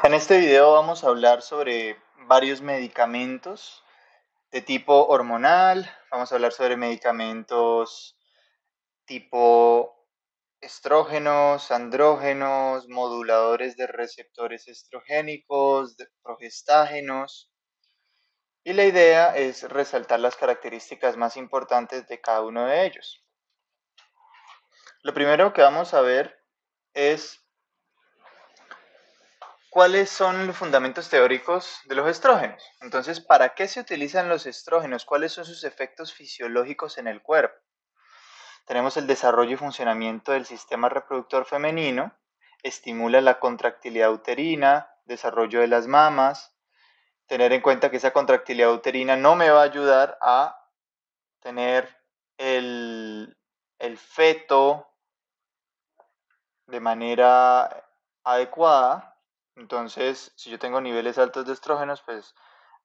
En este video vamos a hablar sobre varios medicamentos de tipo hormonal, vamos a hablar sobre medicamentos tipo estrógenos, andrógenos, moduladores de receptores estrogénicos, de progestágenos, y la idea es resaltar las características más importantes de cada uno de ellos. Lo primero que vamos a ver es ¿cuáles son los fundamentos teóricos de los estrógenos? Entonces, ¿para qué se utilizan los estrógenos? ¿Cuáles son sus efectos fisiológicos en el cuerpo? Tenemos el desarrollo y funcionamiento del sistema reproductor femenino, estimula la contractilidad uterina, desarrollo de las mamas, tener en cuenta que esa contractilidad uterina no me va a ayudar a tener el feto de manera adecuada. Entonces, si yo tengo niveles altos de estrógenos, pues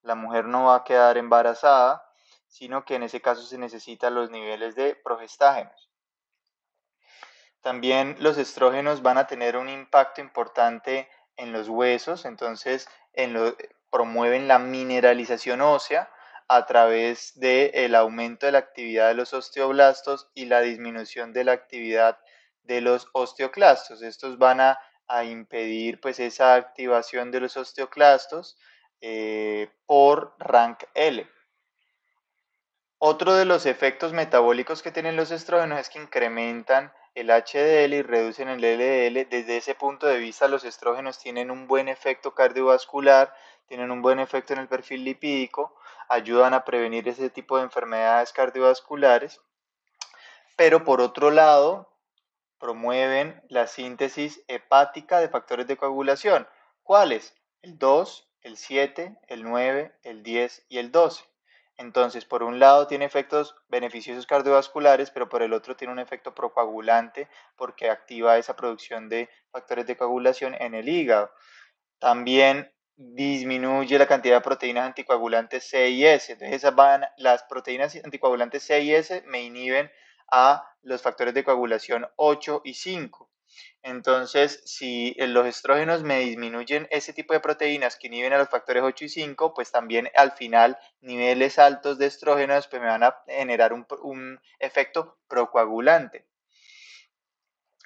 la mujer no va a quedar embarazada, sino que en ese caso se necesitan los niveles de progestágenos. También los estrógenos van a tener un impacto importante en los huesos, entonces promueven la mineralización ósea a través del aumento de la actividad de los osteoblastos y la disminución de la actividad de los osteoclastos. Estos van a impedir pues esa activación de los osteoclastos por rank L. Otro de los efectos metabólicos que tienen los estrógenos es que incrementan el HDL y reducen el LDL. Desde ese punto de vista, los estrógenos tienen un buen efecto cardiovascular, tienen un buen efecto en el perfil lipídico, ayudan a prevenir ese tipo de enfermedades cardiovasculares, pero por otro lado, promueven la síntesis hepática de factores de coagulación. ¿Cuáles? El 2, el 7, el 9, el 10 y el 12. Entonces, por un lado tiene efectos beneficiosos cardiovasculares, pero por el otro tiene un efecto procoagulante porque activa esa producción de factores de coagulación en el hígado. También disminuye la cantidad de proteínas anticoagulantes C y S. Entonces, las proteínas anticoagulantes C y S me inhiben a los factores de coagulación 8 y 5. Entonces, si los estrógenos me disminuyen ese tipo de proteínas que inhiben a los factores 8 y 5, pues también al final niveles altos de estrógenos pues me van a generar un efecto procoagulante.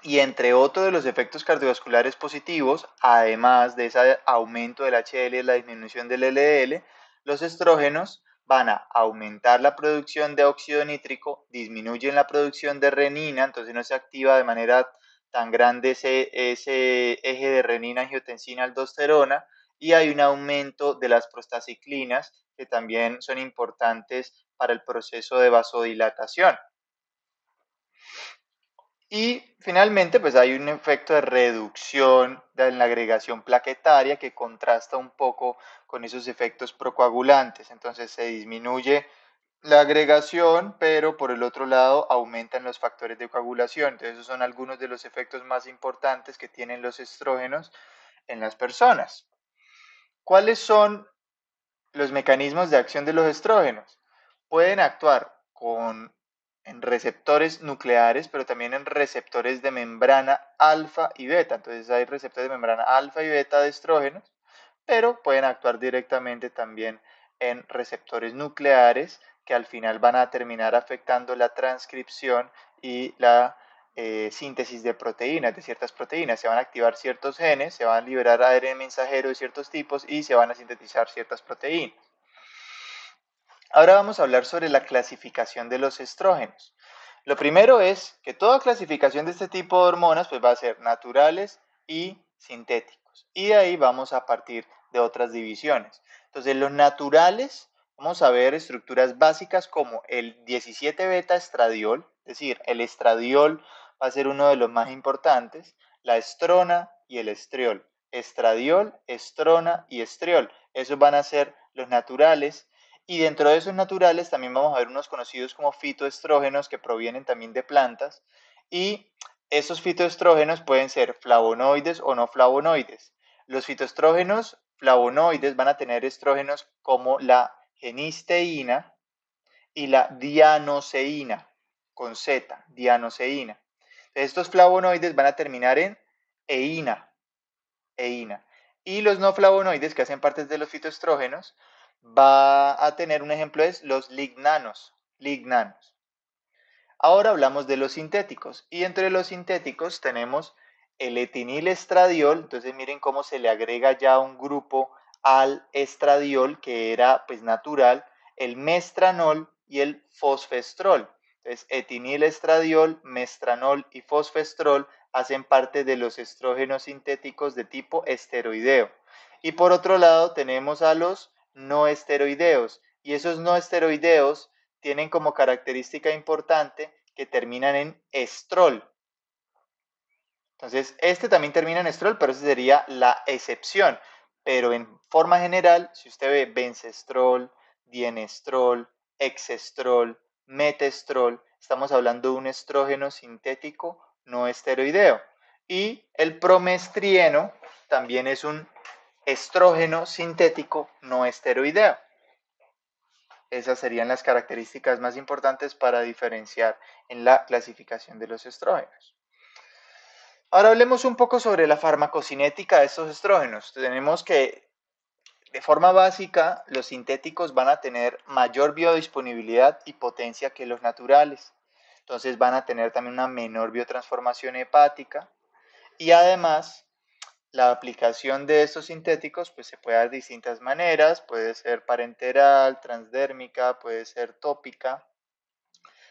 Y entre otros de los efectos cardiovasculares positivos, además de ese aumento del HDL y la disminución del LDL, los estrógenos van a aumentar la producción de óxido nítrico, disminuyen la producción de renina, entonces no se activa de manera tan grande ese eje de renina, angiotensina, aldosterona, y hay un aumento de las prostaciclinas que también son importantes para el proceso de vasodilatación. Y finalmente, pues hay un efecto de reducción de la agregación plaquetaria que contrasta un poco con esos efectos procoagulantes. Entonces se disminuye la agregación, pero por el otro lado aumentan los factores de coagulación. Entonces esos son algunos de los efectos más importantes que tienen los estrógenos en las personas. ¿Cuáles son los mecanismos de acción de los estrógenos? Pueden actuar en receptores nucleares, pero también en receptores de membrana alfa y beta. Entonces hay receptores de membrana alfa y beta de estrógenos, pero pueden actuar directamente también en receptores nucleares que al final van a terminar afectando la transcripción y la síntesis de proteínas, de ciertas proteínas. Se van a activar ciertos genes, se van a liberar ARN mensajero de ciertos tipos y se van a sintetizar ciertas proteínas. Ahora vamos a hablar sobre la clasificación de los estrógenos. Lo primero es que toda clasificación de este tipo de hormonas pues va a ser naturales y sintéticos. Y de ahí vamos a partir de otras divisiones. Entonces, los naturales, vamos a ver estructuras básicas como el 17-beta estradiol, es decir, el estradiol va a ser uno de los más importantes, la estrona y el estriol. Estradiol, estrona y estriol. Esos van a ser los naturales. Y dentro de esos naturales también vamos a ver unos conocidos como fitoestrógenos que provienen también de plantas. Y esos fitoestrógenos pueden ser flavonoides o no flavonoides. Los fitoestrógenos flavonoides van a tener estrógenos como la genisteína y la dianoseína, con Z, dianoseína. Estos flavonoides van a terminar en eína. Y los no flavonoides, que hacen parte de los fitoestrógenos, va a tener un ejemplo es los lignanos. Ahora hablamos de los sintéticos y entre los sintéticos tenemos el etinilestradiol, entonces miren cómo se le agrega ya un grupo al estradiol que era pues natural, el mestranol y el fosfestrol. Entonces etinilestradiol, mestranol y fosfestrol hacen parte de los estrógenos sintéticos de tipo esteroideo. Y por otro lado tenemos a los no esteroideos y esos no esteroideos tienen como característica importante que terminan en estrol. Entonces, este también termina en estrol, pero esa sería la excepción. Pero en forma general, si usted ve bencestrol, dienestrol, exestrol, metestrol, estamos hablando de un estrógeno sintético no esteroideo. Y el promestrieno también es un estrógeno sintético no esteroideo. Esas serían las características más importantes para diferenciar en la clasificación de los estrógenos. Ahora hablemos un poco sobre la farmacocinética de estos estrógenos. Tenemos que, de forma básica, los sintéticos van a tener mayor biodisponibilidad y potencia que los naturales. Entonces van a tener también una menor biotransformación hepática y además la aplicación de estos sintéticos pues, se puede dar de distintas maneras, puede ser parenteral, transdérmica, puede ser tópica,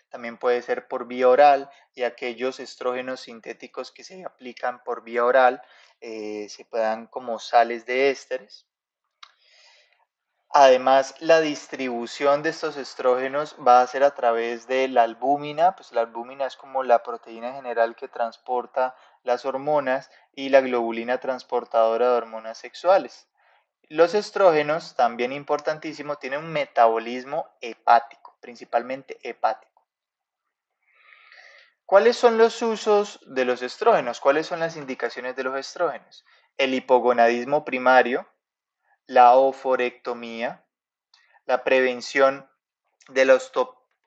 también puede ser por vía oral y aquellos estrógenos sintéticos que se aplican por vía oral se puedan como sales de ésteres. Además, la distribución de estos estrógenos va a ser a través de la albúmina, pues la albúmina es como la proteína general que transporta las hormonas y la globulina transportadora de hormonas sexuales. Los estrógenos, también importantísimo, tienen un metabolismo hepático, principalmente hepático. ¿Cuáles son los usos de los estrógenos? ¿Cuáles son las indicaciones de los estrógenos? El hipogonadismo primario, la oforectomía, la prevención de la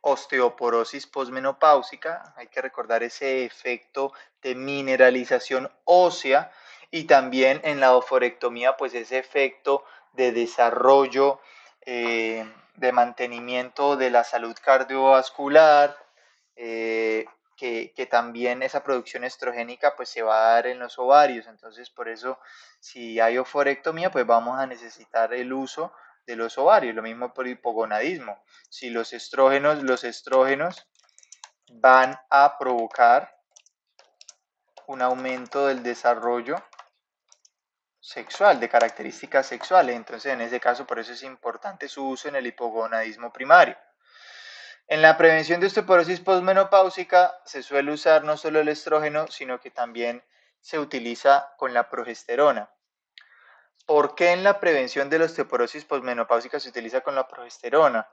osteoporosis posmenopáusica, hay que recordar ese efecto de mineralización ósea y también en la oforectomía pues ese efecto de desarrollo, de mantenimiento de la salud cardiovascular, que también esa producción estrogénica pues se va a dar en los ovarios, entonces por eso si hay oforectomía pues vamos a necesitar el uso de los ovarios, lo mismo por hipogonadismo. Si los estrógenos van a provocar un aumento del desarrollo sexual, de características sexuales, entonces en ese caso por eso es importante su uso en el hipogonadismo primario. En la prevención de osteoporosis posmenopáusica se suele usar no solo el estrógeno, sino que también se utiliza con la progesterona. ¿Por qué en la prevención de la osteoporosis posmenopáusica se utiliza con la progesterona?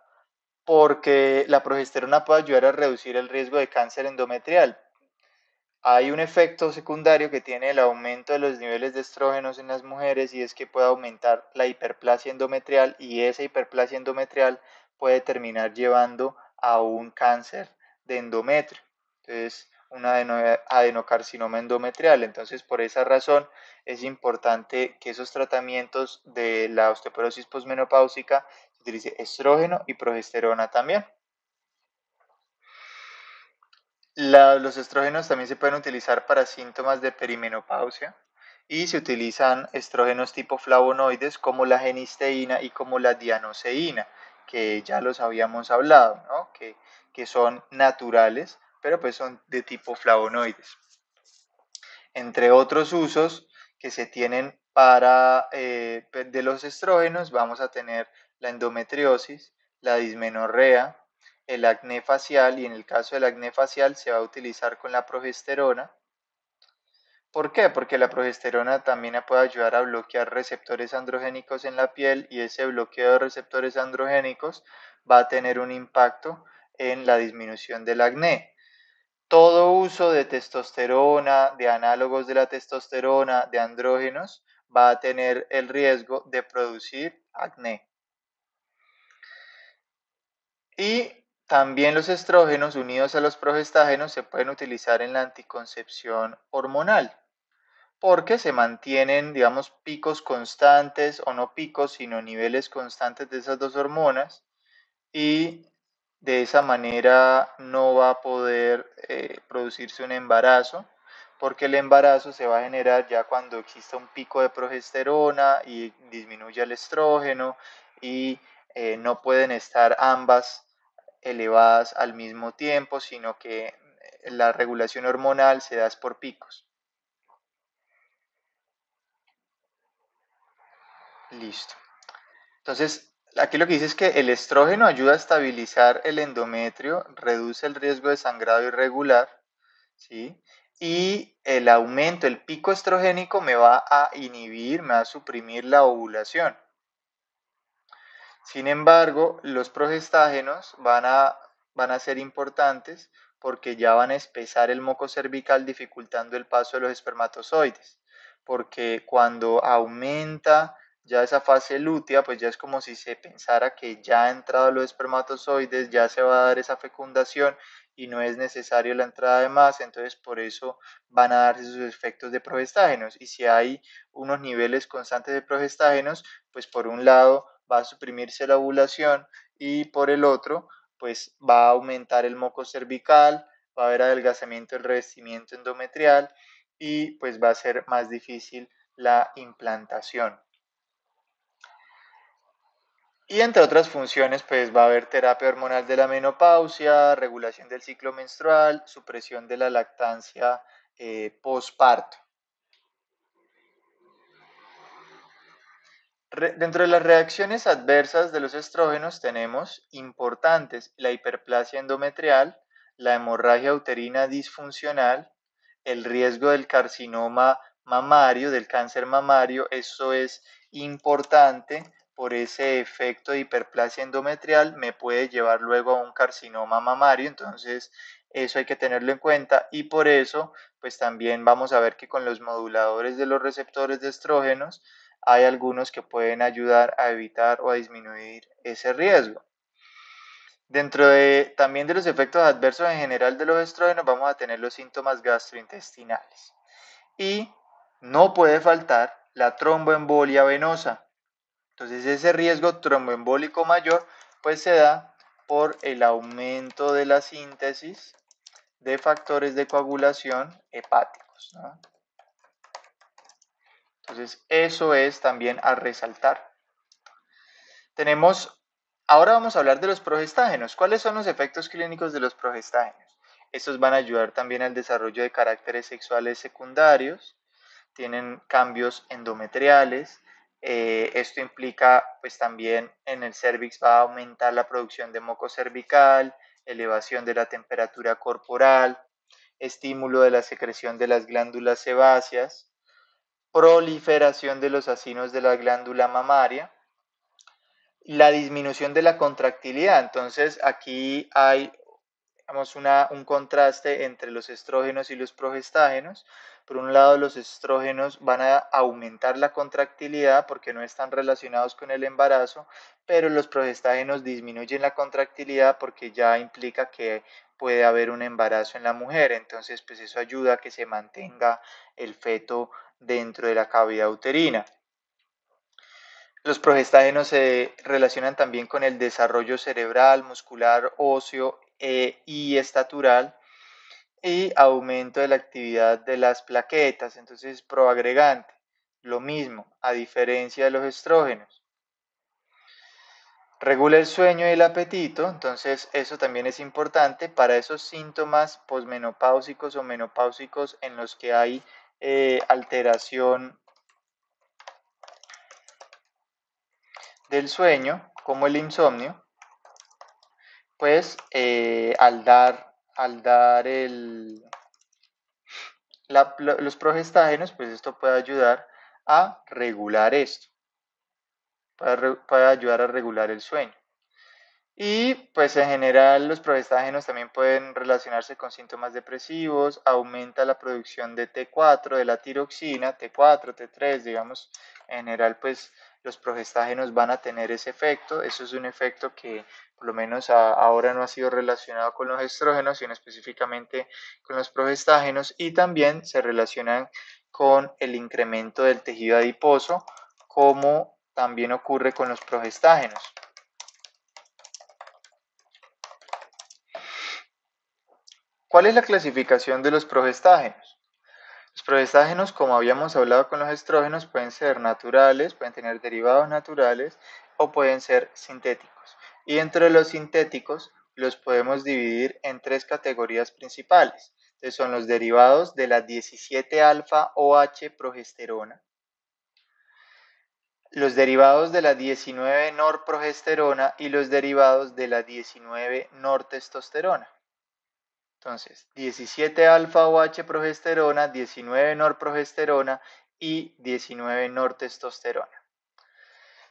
Porque la progesterona puede ayudar a reducir el riesgo de cáncer endometrial. Hay un efecto secundario que tiene el aumento de los niveles de estrógenos en las mujeres y es que puede aumentar la hiperplasia endometrial y esa hiperplasia endometrial puede terminar llevando a un cáncer de endometrio. Entonces, un adenocarcinoma endometrial. Entonces, por esa razón es importante que esos tratamientos de la osteoporosis posmenopáusica se utilice estrógeno y progesterona también. Los estrógenos también se pueden utilizar para síntomas de perimenopausia y se utilizan estrógenos tipo flavonoides como la genisteína y como la dianoseína, que ya los habíamos hablado, ¿no? que son naturales, pero pues son de tipo flavonoides. Entre otros usos que se tienen para de los estrógenos, vamos a tener la endometriosis, la dismenorrea, el acné facial y en el caso del acné facial se va a utilizar con la progesterona. ¿Por qué? Porque la progesterona también puede ayudar a bloquear receptores androgénicos en la piel y ese bloqueo de receptores androgénicos va a tener un impacto en la disminución del acné. Todo uso de testosterona, de análogos de la testosterona, de andrógenos, va a tener el riesgo de producir acné. Y también los estrógenos unidos a los progestágenos se pueden utilizar en la anticoncepción hormonal. porque se mantienen, digamos, picos constantes o no picos, sino niveles constantes de esas dos hormonas y de esa manera no va a poder producirse un embarazo, porque el embarazo se va a generar ya cuando exista un pico de progesterona y disminuya el estrógeno y no pueden estar ambas elevadas al mismo tiempo, sino que la regulación hormonal se da por picos. Listo. Entonces, aquí lo que dice es que el estrógeno ayuda a estabilizar el endometrio, reduce el riesgo de sangrado irregular, ¿sí? Y el aumento, el pico estrogénico me va a inhibir, me va a suprimir la ovulación. Sin embargo, los progestágenos van a ser importantes porque ya van a espesar el moco cervical dificultando el paso de los espermatozoides. Porque cuando aumenta ya esa fase lútea, pues ya es como si se pensara que ya ha entrado los espermatozoides, ya se va a dar esa fecundación y no es necesario la entrada de más, entonces por eso van a darse sus efectos de progestágenos. Y si hay unos niveles constantes de progestágenos, pues por un lado va a suprimirse la ovulación y por el otro, pues va a aumentar el moco cervical, va a haber adelgazamiento del revestimiento endometrial y pues va a ser más difícil la implantación. Y entre otras funciones, pues va a haber terapia hormonal de la menopausia, regulación del ciclo menstrual, supresión de la lactancia posparto. Dentro de las reacciones adversas de los estrógenos tenemos importantes la hiperplasia endometrial, la hemorragia uterina disfuncional, el riesgo del carcinoma mamario, del cáncer mamario. Eso es importante por ese efecto de hiperplasia endometrial, me puede llevar luego a un carcinoma mamario, entonces eso hay que tenerlo en cuenta y por eso pues también vamos a ver que con los moduladores de los receptores de estrógenos hay algunos que pueden ayudar a evitar o a disminuir ese riesgo. Dentro de también de los efectos adversos en general de los estrógenos vamos a tener los síntomas gastrointestinales. Y no puede faltar la tromboembolia venosa. Entonces ese riesgo tromboembólico mayor pues se da por el aumento de la síntesis de factores de coagulación hepáticos, ¿no? Entonces eso es también a resaltar. Ahora vamos a hablar de los progestágenos. ¿Cuáles son los efectos clínicos de los progestágenos? Estos van a ayudar también al desarrollo de caracteres sexuales secundarios, tienen cambios endometriales, esto implica pues también en el cervix va a aumentar la producción de moco cervical, elevación de la temperatura corporal, estímulo de la secreción de las glándulas sebáceas, proliferación de los acinos de la glándula mamaria, la disminución de la contractilidad. Entonces aquí hay un contraste entre los estrógenos y los progestágenos. Por un lado, los estrógenos van a aumentar la contractilidad porque no están relacionados con el embarazo, pero los progestágenos disminuyen la contractilidad porque ya implica que puede haber un embarazo en la mujer. Entonces, pues eso ayuda a que se mantenga el feto dentro de la cavidad uterina. Los progestágenos se relacionan también con el desarrollo cerebral, muscular, óseo y estatural y aumento de la actividad de las plaquetas. Entonces, proagregante, lo mismo, a diferencia de los estrógenos. Regula el sueño y el apetito, entonces eso también es importante para esos síntomas posmenopáusicos o menopáusicos en los que hay alteración del sueño, como el insomnio. Pues al dar los progestágenos, pues esto puede ayudar a regular esto, puede ayudar a regular el sueño. Y pues en general los progestágenos también pueden relacionarse con síntomas depresivos, aumenta la producción de T4, de la tiroxina, T4, T3, digamos, en general pues los progestágenos van a tener ese efecto. Eso es un efecto que por lo menos ahora no ha sido relacionado con los estrógenos, sino específicamente con los progestágenos y también se relacionan con el incremento del tejido adiposo, como también ocurre con los progestágenos. ¿Cuál es la clasificación de los progestágenos? Los progestágenos, como habíamos hablado con los estrógenos, pueden ser naturales, pueden tener derivados naturales o pueden ser sintéticos. Y dentro de los sintéticos los podemos dividir en tres categorías principales. Entonces son los derivados de la 17-alfa-OH progesterona, los derivados de la 19-norprogesterona y los derivados de la 19-nortestosterona. Entonces, 17-alfa-OH progesterona, 19-norprogesterona y 19-nortestosterona.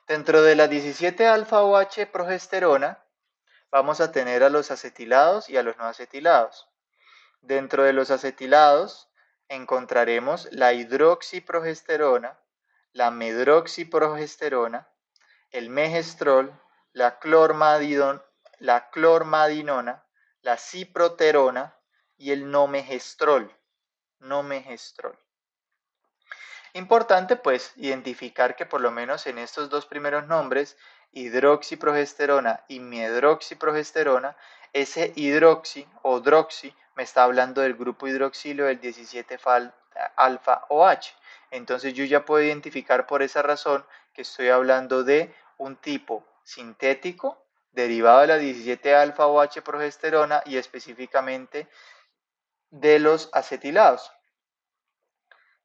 Dentro de la 17-alfa-OH progesterona vamos a tener a los acetilados y a los no acetilados. Dentro de los acetilados encontraremos la hidroxiprogesterona, la medroxiprogesterona, el megestrol, la clormadinona, la ciproterona y el nomegestrol. Importante pues identificar que por lo menos en estos dos primeros nombres, hidroxiprogesterona y medroxiprogesterona, ese hidroxi o droxi me está hablando del grupo hidroxilo del 17-alfa-OH. Entonces yo ya puedo identificar por esa razón que estoy hablando de un tipo sintético derivado de la 17-alfa-OH progesterona y específicamente de los acetilados.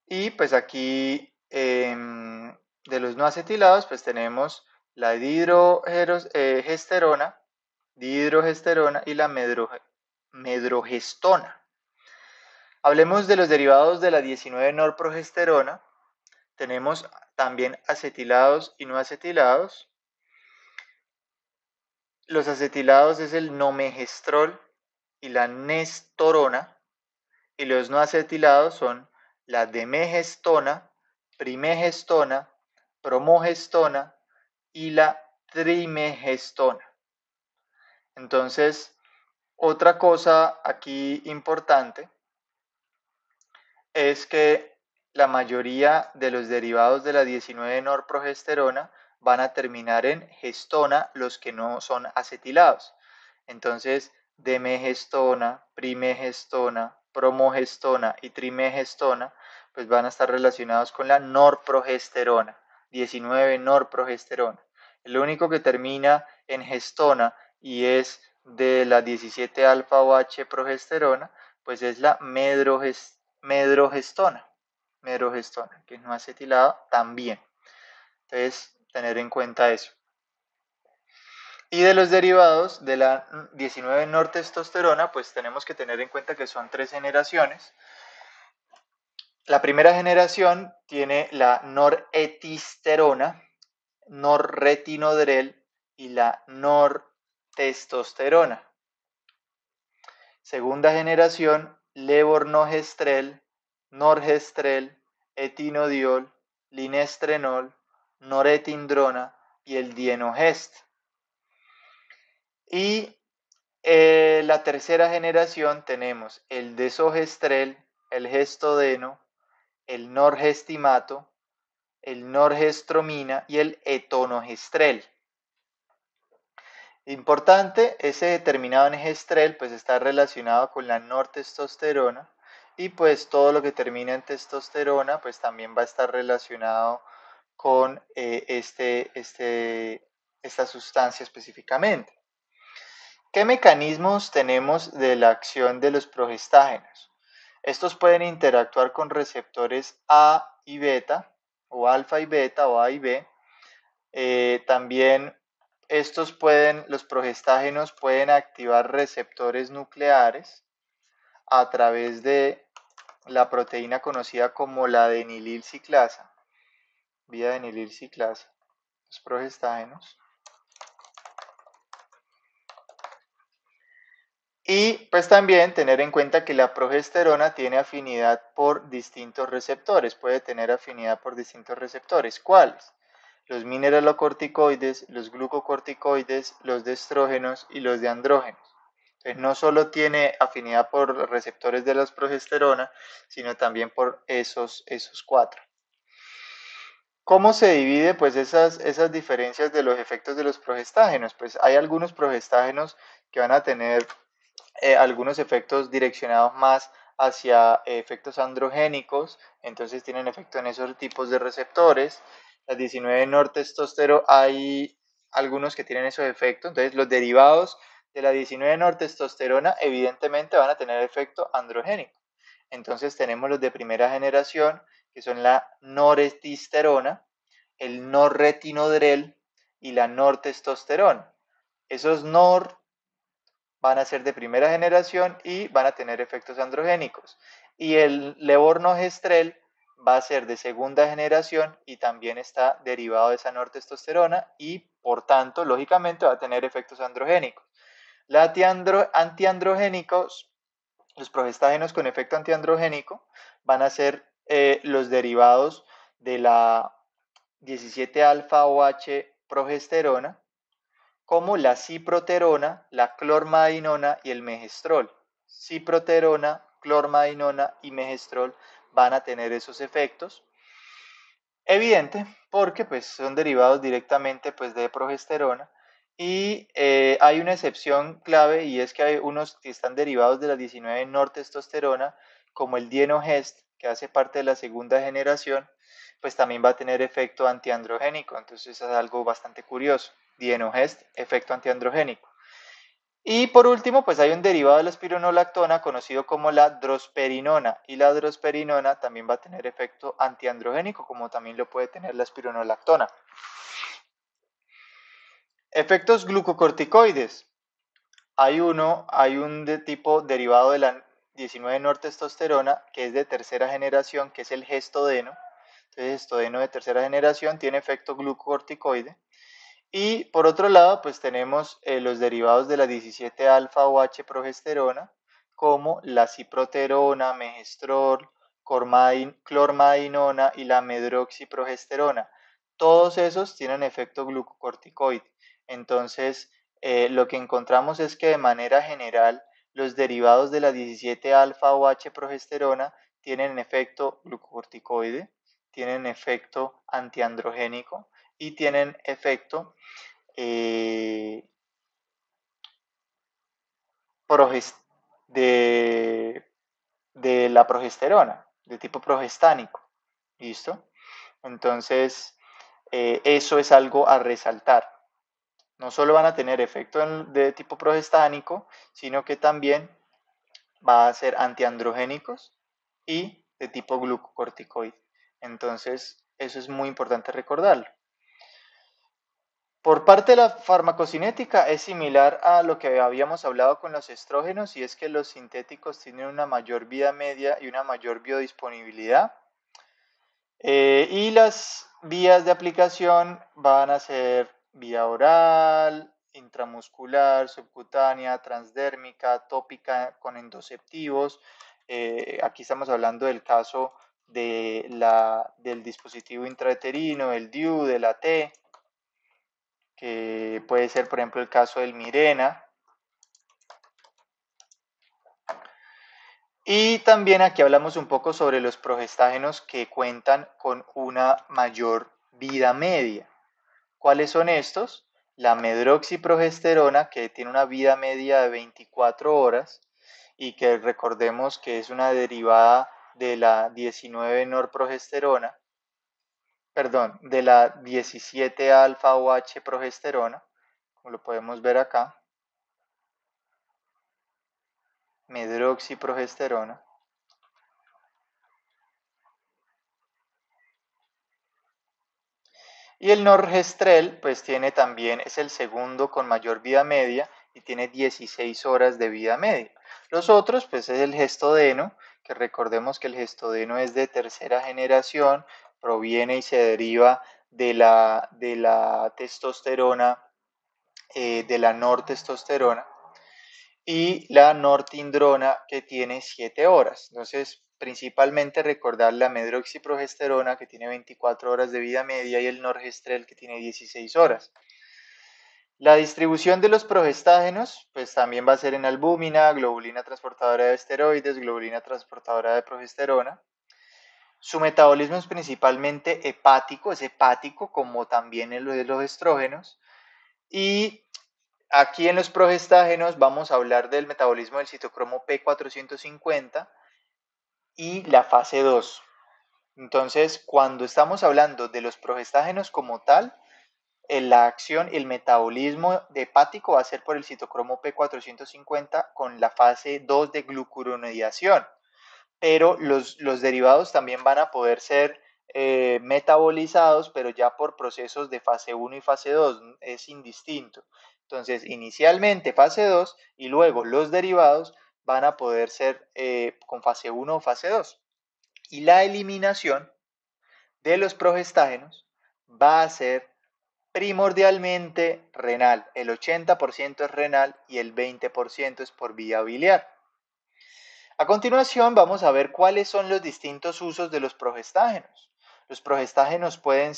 Y pues aquí de los no acetilados pues tenemos la dihidrogesterona y la medrogestona. Hablemos de los derivados de la 19-norprogesterona. Tenemos también acetilados y no acetilados. Los acetilados es el nomegestrol y la nestorona, y los no acetilados son la demegestona, primegestona, promogestona y la trimegestona. Entonces, otra cosa aquí importante es que la mayoría de los derivados de la 19-norprogesterona van a terminar en gestona, los que no son acetilados. Entonces, demegestona, primegestona, promogestona y trimegestona, pues van a estar relacionados con la norprogesterona, 19-norprogesterona. El único que termina en gestona y es de la 17-alfa-OH progesterona, pues es la medrogestona, que es no acetilado también. Entonces, tener en cuenta eso. Y de los derivados de la 19-nortestosterona, pues tenemos que tener en cuenta que son 3 generaciones. La primera generación tiene la noretisterona, norretinodrel y la nortestosterona. Segunda generación, levornogestrel, norgestrel, etinodiol, linestrenol, noretindrona y el dienogest. Y la tercera generación tenemos el desogestrel, el gestodeno, el norgestimato, el norgestromina y el etonogestrel. Importante, ese determinado en gestrel pues está relacionado con la nortestosterona y pues todo lo que termina en testosterona pues también va a estar relacionado con esta sustancia específicamente. ¿Qué mecanismos tenemos de la acción de los progestágenos? Estos pueden interactuar con receptores A y beta, o alfa y beta, o A y B. También los progestágenos pueden activar receptores nucleares a través de la proteína conocida como la adenilil ciclasa, vía adenilil ciclasa, los progestágenos. Y pues también tener en cuenta que la progesterona tiene afinidad por distintos receptores, puede tener afinidad por distintos receptores. ¿Cuáles? Los mineralocorticoides, los glucocorticoides, los de estrógenos y los de andrógenos. Entonces, no solo tiene afinidad por receptores de la progesterona, sino también por esos cuatro. ¿Cómo se divide pues esas diferencias de los efectos de los progestágenos? Pues hay algunos progestágenos que van a tener algunos efectos direccionados más hacia efectos androgénicos, entonces tienen efecto en esos tipos de receptores. Las 19-nortestosterona, hay algunos que tienen esos efectos, entonces los derivados de la 19-nortestosterona evidentemente van a tener efecto androgénico. Entonces tenemos los de primera generación, que son la norestisterona, el norretinodrel y la nortestosterona. Esos nor van a ser de primera generación y van a tener efectos androgénicos. Y el levornogestrel va a ser de segunda generación y también está derivado de esa nortestosterona y por tanto, lógicamente, va a tener efectos androgénicos. Los antiandrogénicos, los progestágenos con efecto antiandrogénico, van a ser los derivados de la 17-alfa-OH progesterona, como la ciproterona, la clormadinona y el megestrol. Ciproterona, clormadinona y megestrol van a tener esos efectos. Evidente, porque pues, son derivados directamente pues, de progesterona. Y hay una excepción clave y es que hay unos que están derivados de la 19-nortestosterona, como el dienogest, que hace parte de la segunda generación, pues también va a tener efecto antiandrogénico. Entonces es algo bastante curioso. Dienogest, efecto antiandrogénico. Y por último, pues hay un derivado de la espironolactona conocido como la drosperinona. Y la drosperinona también va a tener efecto antiandrogénico, como también lo puede tener la espironolactona. Efectos glucocorticoides. Hay un de tipo derivado de la 19-nortestosterona, que es de tercera generación, que es el gestodeno. Entonces, gestodeno de tercera generación tiene efecto glucocorticoide. Y por otro lado, pues tenemos los derivados de la 17-alfa-OH progesterona, como la ciproterona, megestrol, clormadinona y la medroxiprogesterona. Todos esos tienen efecto glucocorticoide. Entonces, lo que encontramos es que de manera general, los derivados de la 17-alfa-OH progesterona tienen efecto glucocorticoide, tienen efecto antiandrogénico y tienen efecto de, de la progesterona, de tipo progestánico. ¿Listo? Entonces, eso es algo a resaltar. No solo van a tener efecto de tipo progestánico, sino que también va a ser antiandrogénicos y de tipo glucocorticoide. Entonces, eso es muy importante recordarlo. Por parte de la farmacocinética es similar a lo que habíamos hablado con los estrógenos, y es que los sintéticos tienen una mayor vida media y una mayor biodisponibilidad. Y las vías de aplicación van a ser vía oral, intramuscular, subcutánea, transdérmica, tópica con endoceptivos. Aquí estamos hablando del caso del dispositivo intrauterino, el DIU, de la T, que puede ser, por ejemplo, el caso del Mirena. Y también aquí hablamos un poco sobre los progestágenos que cuentan con una mayor vida media. ¿Cuáles son estos? La medroxiprogesterona, que tiene una vida media de 24 horas y que recordemos que es una derivada de la 19-norprogesterona, perdón, de la 17-alfa-OH progesterona, como lo podemos ver acá, medroxiprogesterona. Y el norgestrel, pues tiene también, es el segundo con mayor vida media y tiene 16 horas de vida media. Los otros, pues es el gestodeno, que recordemos que el gestodeno es de tercera generación, proviene y se deriva de la testosterona, de la nortestosterona, y la nortindrona, que tiene 7 horas. Entonces, principalmente recordar la medroxiprogesterona, que tiene 24 horas de vida media, y el norgestrel, que tiene 16 horas. La distribución de los progestágenos, pues también va a ser en albúmina, globulina transportadora de esteroides, globulina transportadora de progesterona. Su metabolismo es principalmente hepático, es hepático como también en lo de los estrógenos. Y aquí en los progestágenos vamos a hablar del metabolismo del citocromo P450 y la fase 2. Entonces, cuando estamos hablando de los progestágenos como tal, la acción, el metabolismo hepático va a ser por el citocromo P450 con la fase 2 de glucuronidación, pero los derivados también van a poder ser metabolizados, pero ya por procesos de fase 1 y fase 2, es indistinto. Entonces, inicialmente fase 2 y luego los derivados van a poder ser con fase 1 o fase 2. Y la eliminación de los progestágenos va a ser primordialmente renal. El 80% es renal y el 20% es por vía biliar. A continuación vamos a ver cuáles son los distintos usos de los progestágenos. Los progestágenos pueden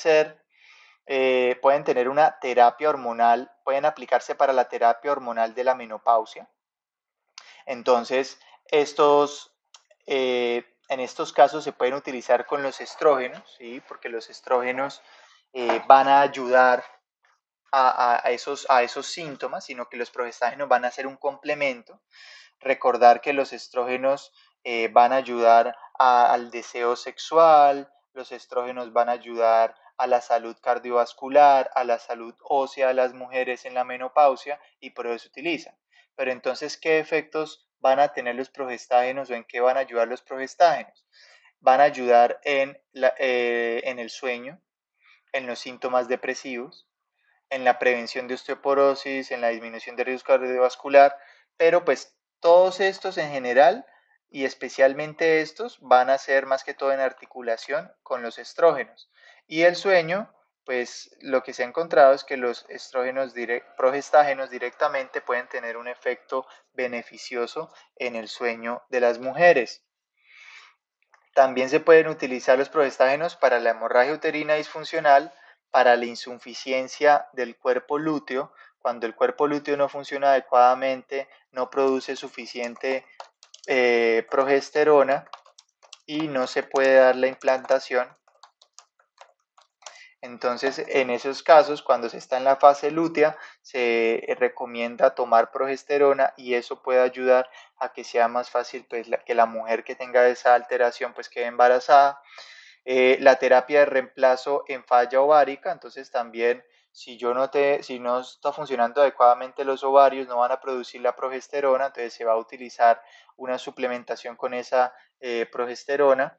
tener una terapia hormonal, pueden aplicarse para la terapia hormonal de la menopausia. Entonces, en estos casos se pueden utilizar con los estrógenos, ¿sí? Porque los estrógenos van a ayudar a esos síntomas, sino que los progestágenos van a ser un complemento. Recordar que los estrógenos van a ayudar al deseo sexual, los estrógenos van a ayudar a la salud cardiovascular, a la salud ósea de las mujeres en la menopausia y por eso se utilizan. Pero entonces, ¿qué efectos van a tener los progestágenos o en qué van a ayudar los progestágenos? Van a ayudar en el sueño, en los síntomas depresivos, en la prevención de osteoporosis, en la disminución de riesgo cardiovascular, pero pues todos estos en general y especialmente estos van a ser más que todo en articulación con los estrógenos. Y el sueño, pues lo que se ha encontrado es que los progestágenos directamente pueden tener un efecto beneficioso en el sueño de las mujeres. También se pueden utilizar los progestágenos para la hemorragia uterina disfuncional, para la insuficiencia del cuerpo lúteo. Cuando el cuerpo lúteo no funciona adecuadamente, no produce suficiente progesterona y no se puede dar la implantación. Entonces, en esos casos, cuando se está en la fase lútea, se recomienda tomar progesterona y eso puede ayudar a que sea más fácil pues, que la mujer que tenga esa alteración pues quede embarazada. La terapia de reemplazo en falla ovárica, entonces también si no está funcionando adecuadamente los ovarios, no van a producir la progesterona, entonces se va a utilizar una suplementación con esa progesterona.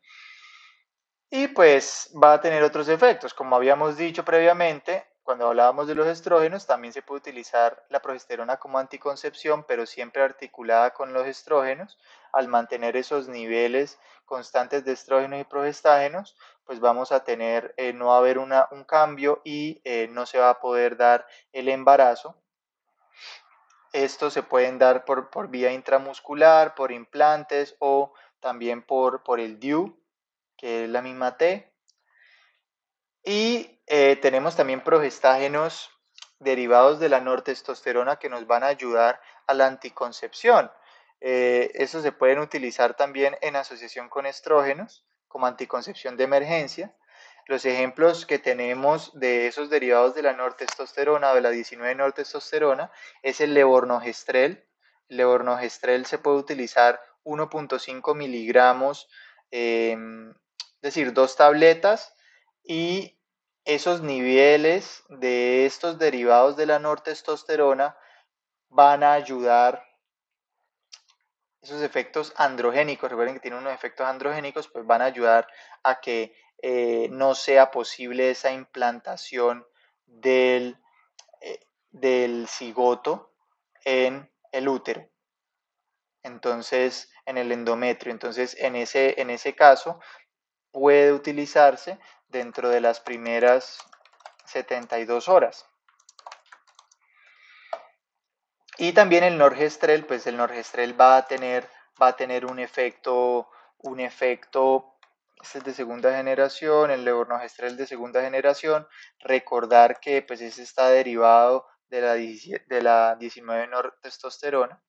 Y pues va a tener otros efectos. Como habíamos dicho previamente, cuando hablábamos de los estrógenos, también se puede utilizar la progesterona como anticoncepción, pero siempre articulada con los estrógenos. Al mantener esos niveles constantes de estrógenos y progestágenos, pues vamos a tener, no va a haber un cambio y no se va a poder dar el embarazo. Estos se pueden dar por vía intramuscular, por implantes o también por el DIU, que es la misma T. Y tenemos también progestágenos derivados de la nortestosterona que nos van a ayudar a la anticoncepción. Estos se pueden utilizar también en asociación con estrógenos como anticoncepción de emergencia. Los ejemplos que tenemos de esos derivados de la nortestosterona o de la 19-nortestosterona es el levornogestrel. El levornogestrel se puede utilizar 1.5 miligramos, es decir, 2 tabletas, y esos niveles de estos derivados de la nortestosterona van a ayudar, esos efectos androgénicos, recuerden que tienen unos efectos androgénicos, pues van a ayudar a que no sea posible esa implantación del cigoto en el útero, entonces en el endometrio. Entonces en ese caso puede utilizarse dentro de las primeras 72 horas. Y también el norgestrel, pues el norgestrel va a tener un efecto, este es de segunda generación, el levornogestrel de segunda generación. Recordar que pues ese está derivado de la 19-nortestosterona.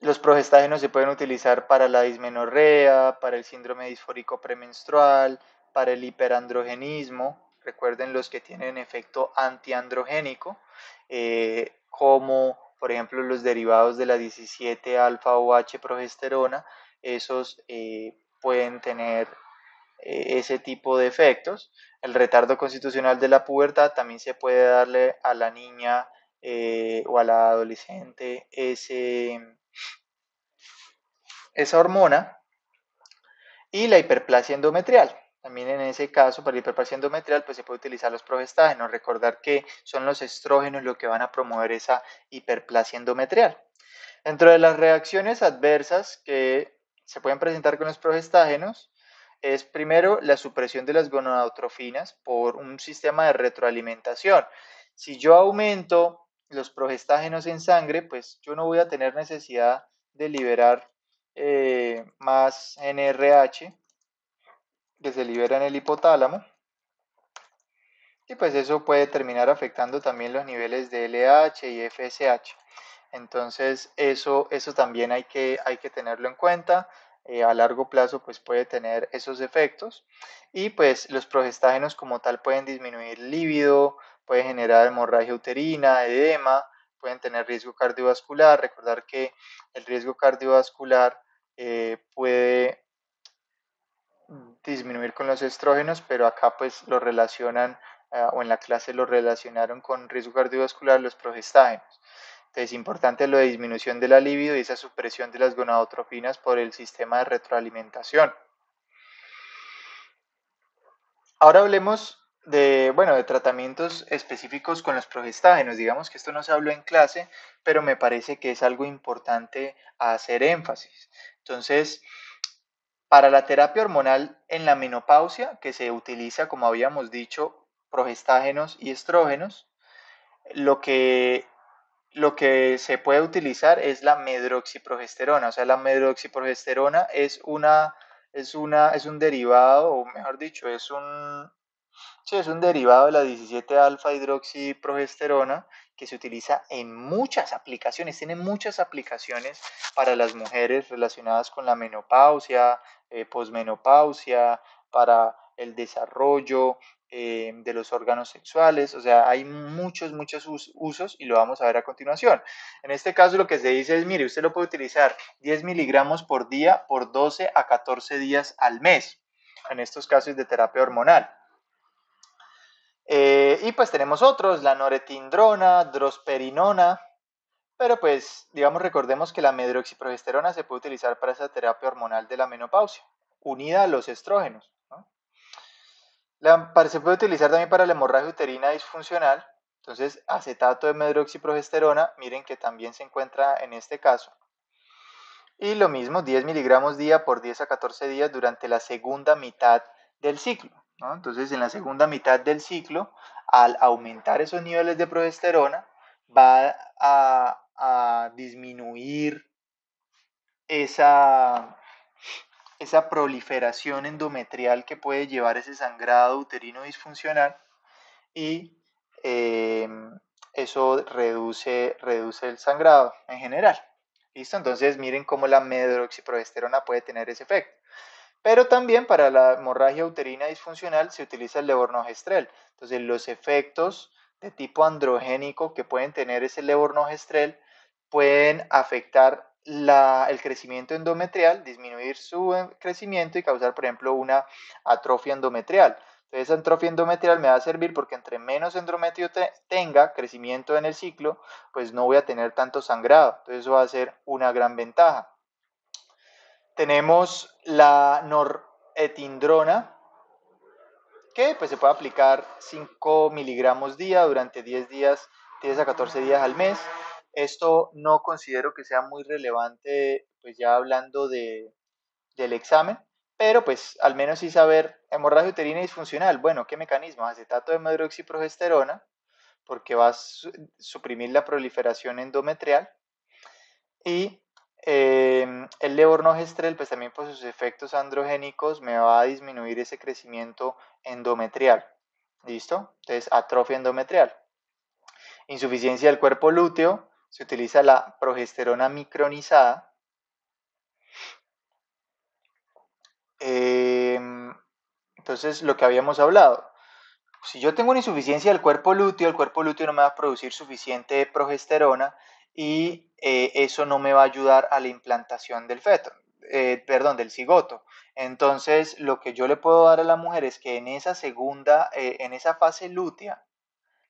Los progestágenos se pueden utilizar para la dismenorrea, para el síndrome disfórico premenstrual, para el hiperandrogenismo. Recuerden los que tienen efecto antiandrogénico, como por ejemplo los derivados de la 17-alfa OH progesterona. Esos pueden tener ese tipo de efectos. El retardo constitucional de la pubertad también se puede darle a la niña o a la adolescente esa hormona. Y la hiperplasia endometrial. También en ese caso, para la hiperplasia endometrial, pues se puede utilizar los progestágenos. Recordar que son los estrógenos los que van a promover esa hiperplasia endometrial. Dentro de las reacciones adversas que se pueden presentar con los progestágenos, es primero la supresión de las gonadotrofinas por un sistema de retroalimentación. Si yo aumento los progestágenos en sangre, pues yo no voy a tener necesidad de liberar más NRH que se libera en el hipotálamo, y pues eso puede terminar afectando también los niveles de LH y FSH. Entonces eso también hay que tenerlo en cuenta. A largo plazo pues puede tener esos efectos, y pues los progestágenos como tal pueden disminuir líbido, pueden generar hemorragia uterina, edema, pueden tener riesgo cardiovascular. Recordar que el riesgo cardiovascular puede disminuir con los estrógenos, pero acá pues lo relacionan o en la clase lo relacionaron con riesgo cardiovascular los progestágenos. Entonces, importante lo de disminución de la libido y esa supresión de las gonadotrofinas por el sistema de retroalimentación. Ahora hablemos de tratamientos específicos con los progestágenos. Digamos que esto no se habló en clase, pero me parece que es algo importante a hacer énfasis. Entonces, para la terapia hormonal en la menopausia, que se utiliza, como habíamos dicho, progestágenos y estrógenos, lo que se puede utilizar es la medroxiprogesterona. O sea, la medroxiprogesterona es un derivado, o mejor dicho, es un derivado de la 17-alfa hidroxiprogesterona que se utiliza en muchas aplicaciones, tiene muchas aplicaciones para las mujeres relacionadas con la menopausia, posmenopausia, para el desarrollo de los órganos sexuales. O sea, hay muchos usos y lo vamos a ver a continuación. En este caso lo que se dice es, mire, usted lo puede utilizar 10 miligramos por día por 12 a 14 días al mes, en estos casos de terapia hormonal. Y pues tenemos otros, la noretindrona, drosperinona, pero pues digamos, recordemos que la medroxiprogesterona se puede utilizar para esa terapia hormonal de la menopausia, unida a los estrógenos, ¿no? Se puede utilizar también para la hemorragia uterina disfuncional. Entonces, acetato de medroxiprogesterona, miren que también se encuentra en este caso. Y lo mismo, 10 miligramos día por 10 a 14 días durante la segunda mitad del ciclo, ¿no? Entonces, en la segunda mitad del ciclo, al aumentar esos niveles de progesterona, va a disminuir esa proliferación endometrial que puede llevar ese sangrado uterino disfuncional, y eso reduce el sangrado en general. ¿Listo? Entonces miren cómo la medroxiprogesterona puede tener ese efecto. Pero también para la hemorragia uterina disfuncional se utiliza el levornogestrel. Entonces los efectos de tipo androgénico que pueden tener ese levornogestrel pueden afectar el crecimiento endometrial, disminuir su crecimiento y causar, por ejemplo, una atrofia endometrial. Entonces, esa atrofia endometrial me va a servir porque entre menos endometrio tenga crecimiento en el ciclo, pues no voy a tener tanto sangrado. Entonces, eso va a ser una gran ventaja. Tenemos la noretindrona, que pues se puede aplicar 5 miligramos día durante 10 días, 10 a 14 días al mes. Esto no considero que sea muy relevante, pues ya hablando del examen, pero pues al menos sí saber hemorragia uterina disfuncional. Bueno, ¿qué mecanismo? Acetato de medroxiprogesterona, porque va a suprimir la proliferación endometrial, y el levornogestrel, pues también por sus efectos androgénicos me va a disminuir ese crecimiento endometrial. ¿Listo? Entonces, atrofia endometrial. Insuficiencia del cuerpo lúteo, se utiliza la progesterona micronizada. Entonces, lo que habíamos hablado, si yo tengo una insuficiencia del cuerpo lúteo, el cuerpo lúteo no me va a producir suficiente progesterona y eso no me va a ayudar a la implantación del feto, del cigoto. Entonces, lo que yo le puedo dar a la mujer es que en esa en esa fase lútea,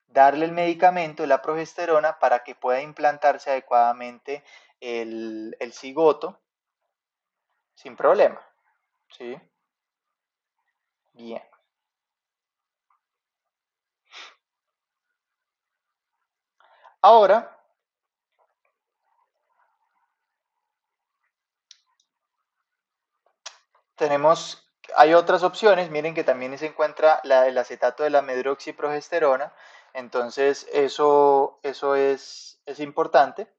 darle el medicamento, la progesterona, para que pueda implantarse adecuadamente el cigoto sin problema. ¿Sí? Bien. Ahora, hay otras opciones, miren que también se encuentra el acetato de la medroxiprogesterona, entonces eso es importante.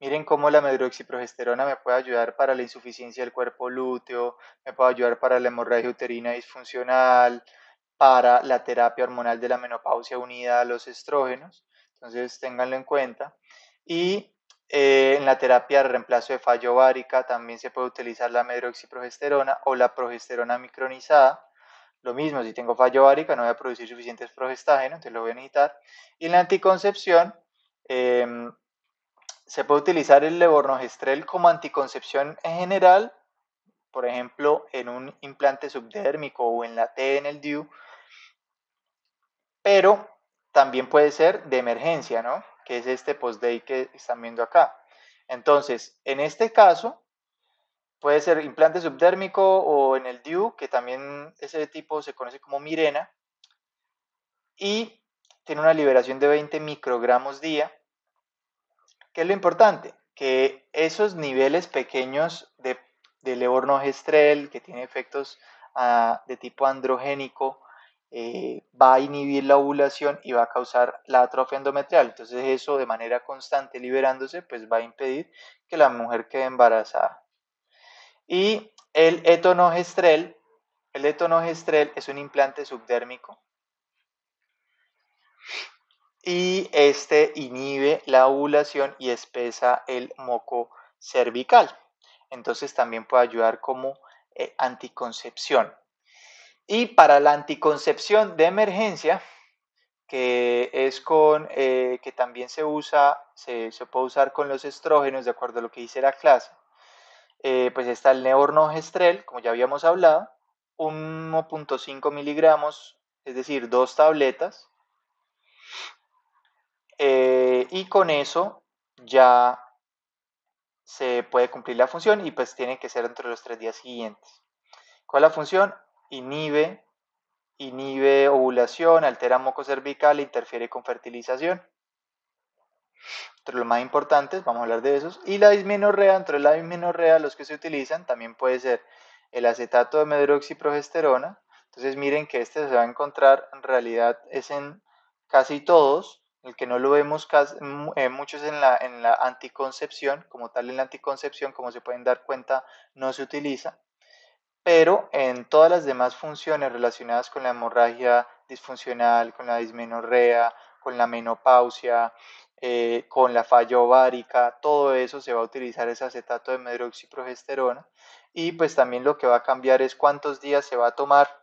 Miren cómo la medroxiprogesterona me puede ayudar para la insuficiencia del cuerpo lúteo, me puede ayudar para la hemorragia uterina disfuncional, para la terapia hormonal de la menopausia unida a los estrógenos, entonces ténganlo en cuenta. Y en la terapia de reemplazo de falla ovárica también se puede utilizar la medroxiprogesterona o la progesterona micronizada. Lo mismo, si tengo falla ovárica no voy a producir suficientes progestágenos, entonces lo voy a necesitar. Y en la anticoncepción se puede utilizar el levornogestrel como anticoncepción en general, por ejemplo, en un implante subdérmico o en la T en el DIU, pero también puede ser de emergencia, ¿no? Que es este post-day que están viendo acá. Entonces, en este caso, puede ser implante subdérmico o en el DIU, que también ese tipo se conoce como Mirena, y tiene una liberación de 20 microgramos día. ¿Qué es lo importante? Que esos niveles pequeños de levornogestrel, que tiene efectos de tipo androgénico, va a inhibir la ovulación y va a causar la atrofia endometrial. Entonces eso de manera constante liberándose, pues va a impedir que la mujer quede embarazada. Y el etonogestrel es un implante subdérmico y este inhibe la ovulación y espesa el moco cervical. Entonces también puede ayudar como anticoncepción. Y para la anticoncepción de emergencia, que es que también se puede usar con los estrógenos, de acuerdo a lo que dice la clase, pues está el levornogestrel, como ya habíamos hablado, 1.5 miligramos, es decir, 2 tabletas, y con eso ya se puede cumplir la función y pues tiene que ser entre los 3 días siguientes. ¿Cuál es la función? Inhibe ovulación, altera moco cervical, interfiere con fertilización. Entre los más importantes, vamos a hablar de esos. Y la dismenorrea, entre la dismenorrea, los que se utilizan, también puede ser el acetato de medroxiprogesterona. Entonces miren que este se va a encontrar, en realidad es en casi todos, el que no lo vemos muchos en la anticoncepción, como tal en la anticoncepción, como se pueden dar cuenta, no se utiliza, pero en todas las demás funciones relacionadas con la hemorragia disfuncional, con la dismenorrea, con la menopausia, con la falla ovárica, todo eso se va a utilizar ese acetato de medroxiprogesterona y pues también lo que va a cambiar es cuántos días se va a tomar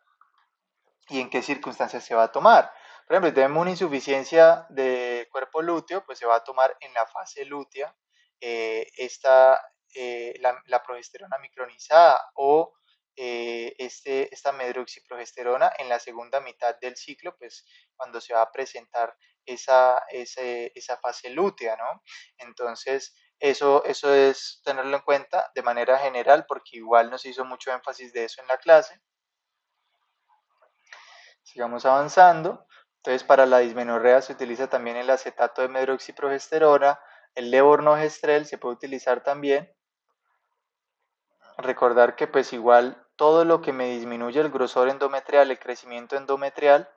y en qué circunstancias se va a tomar. Por ejemplo, si tenemos una insuficiencia de cuerpo lúteo, pues se va a tomar en la fase lútea la progesterona micronizada o esta medroxiprogesterona en la segunda mitad del ciclo, pues cuando se va a presentar esa fase lútea, ¿no? Entonces, eso es tenerlo en cuenta de manera general, porque igual nos hizo mucho énfasis de eso en la clase. Sigamos avanzando. Entonces, para la dismenorrea se utiliza también el acetato de medroxiprogesterona, el levornogestrel se puede utilizar también. Recordar que pues igual todo lo que me disminuye el grosor endometrial, el crecimiento endometrial,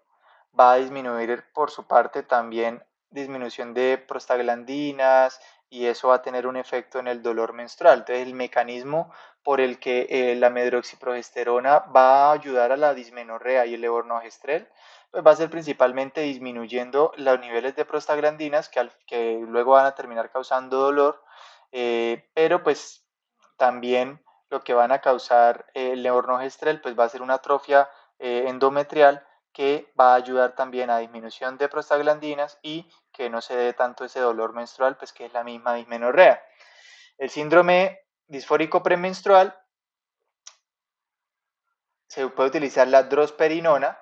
va a disminuir por su parte también disminución de prostaglandinas y eso va a tener un efecto en el dolor menstrual. Entonces el mecanismo por el que la medroxiprogesterona va a ayudar a la dismenorrea y el levornogestrel, pues va a ser principalmente disminuyendo los niveles de prostaglandinas que luego van a terminar causando dolor, pero pues también lo que van a causar el levornogestrel pues va a ser una atrofia endometrial que va a ayudar también a disminución de prostaglandinas y que no se dé tanto ese dolor menstrual, pues que es la misma dismenorrea. El síndrome disfórico premenstrual se puede utilizar la drosperinona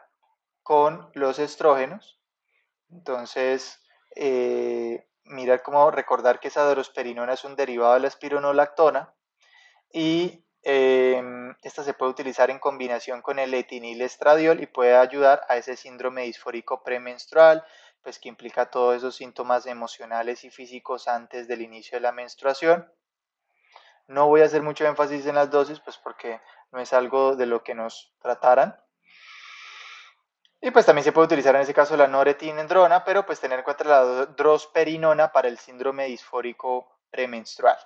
con los estrógenos. Entonces, mirar cómo recordar que esa drosperinona es un derivado de la espironolactona y esta se puede utilizar en combinación con el etinilestradiol y puede ayudar a ese síndrome disfórico premenstrual, pues que implica todos esos síntomas emocionales y físicos antes del inicio de la menstruación. No voy a hacer mucho énfasis en las dosis, pues porque no es algo de lo que nos trataran. Y pues también se puede utilizar en ese caso la noretindrona, pero pues tener en cuenta la drosperinona para el síndrome disfórico premenstrual.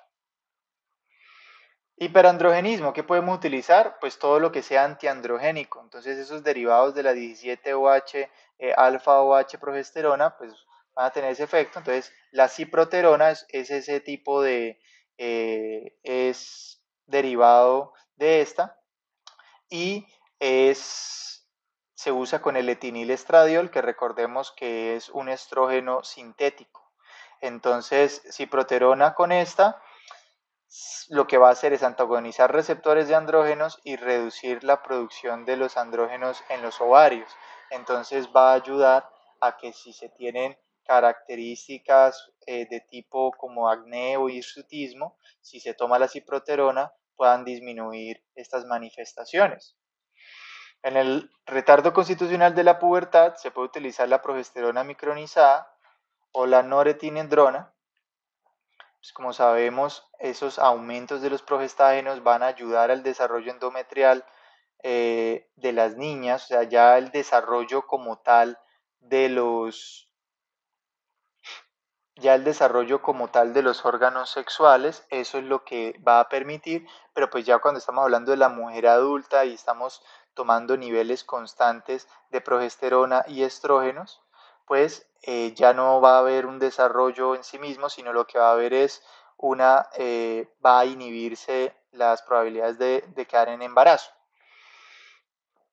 Hiperandrogenismo, ¿qué podemos utilizar? Pues todo lo que sea antiandrogénico. Entonces esos derivados de la 17-OH, alfa-OH progesterona, pues van a tener ese efecto. Entonces la ciproterona es ese tipo de, es derivado de esta y se usa con el etinilestradiol, que recordemos que es un estrógeno sintético. Entonces ciproterona con esta lo que va a hacer es antagonizar receptores de andrógenos y reducir la producción de los andrógenos en los ovarios. Entonces va a ayudar a que si se tienen características de tipo como acné o hirsutismo, si se toma la ciproterona, puedan disminuir estas manifestaciones. En el retardo constitucional de la pubertad se puede utilizar la progesterona micronizada o la noretindrona. Pues como sabemos, esos aumentos de los progestágenos van a ayudar al desarrollo endometrial de las niñas, o sea, ya el desarrollo como tal de los órganos sexuales, eso es lo que va a permitir, pero pues ya cuando estamos hablando de la mujer adulta y estamos tomando niveles constantes de progesterona y estrógenos, pues ya no va a haber un desarrollo en sí mismo, sino lo que va a haber es va a inhibirse las probabilidades de quedar en embarazo.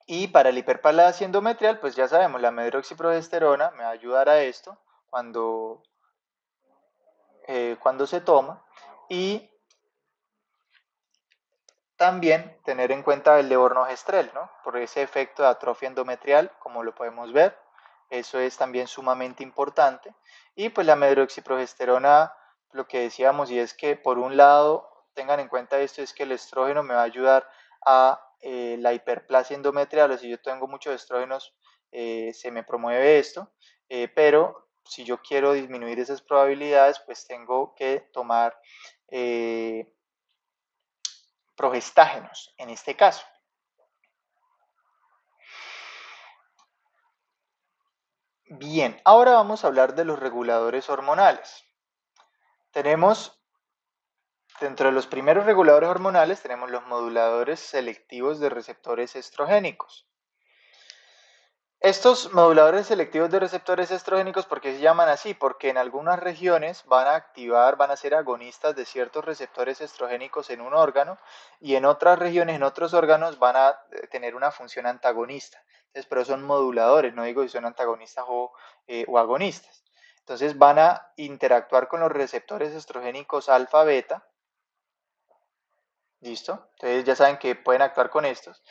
Y para la hiperplasia endometrial, pues ya sabemos, la medroxiprogesterona me va a ayudar a esto cuando se toma, y también tener en cuenta el levornogestrel, ¿no? Por ese efecto de atrofia endometrial, como lo podemos ver, eso es también sumamente importante. Y pues la medroxiprogesterona, lo que decíamos, y es que por un lado, tengan en cuenta esto, es que el estrógeno me va a ayudar a la hiperplasia endometrial, o si yo tengo muchos estrógenos, se me promueve esto, pero si yo quiero disminuir esas probabilidades, pues tengo que tomar progestágenos en este caso. Bien, ahora vamos a hablar de los reguladores hormonales. Tenemos, dentro de los primeros reguladores hormonales, tenemos los moduladores selectivos de receptores estrogénicos. Estos moduladores selectivos de receptores estrogénicos, ¿por qué se llaman así? Porque en algunas regiones van a ser agonistas de ciertos receptores estrogénicos en un órgano, y en otras regiones, en otros órganos, van a tener una función antagonista. Entonces, pero son moduladores, no digo si son antagonistas o agonistas. Entonces van a interactuar con los receptores estrogénicos alfa-beta. ¿Listo? Entonces ya saben que pueden actuar con estos.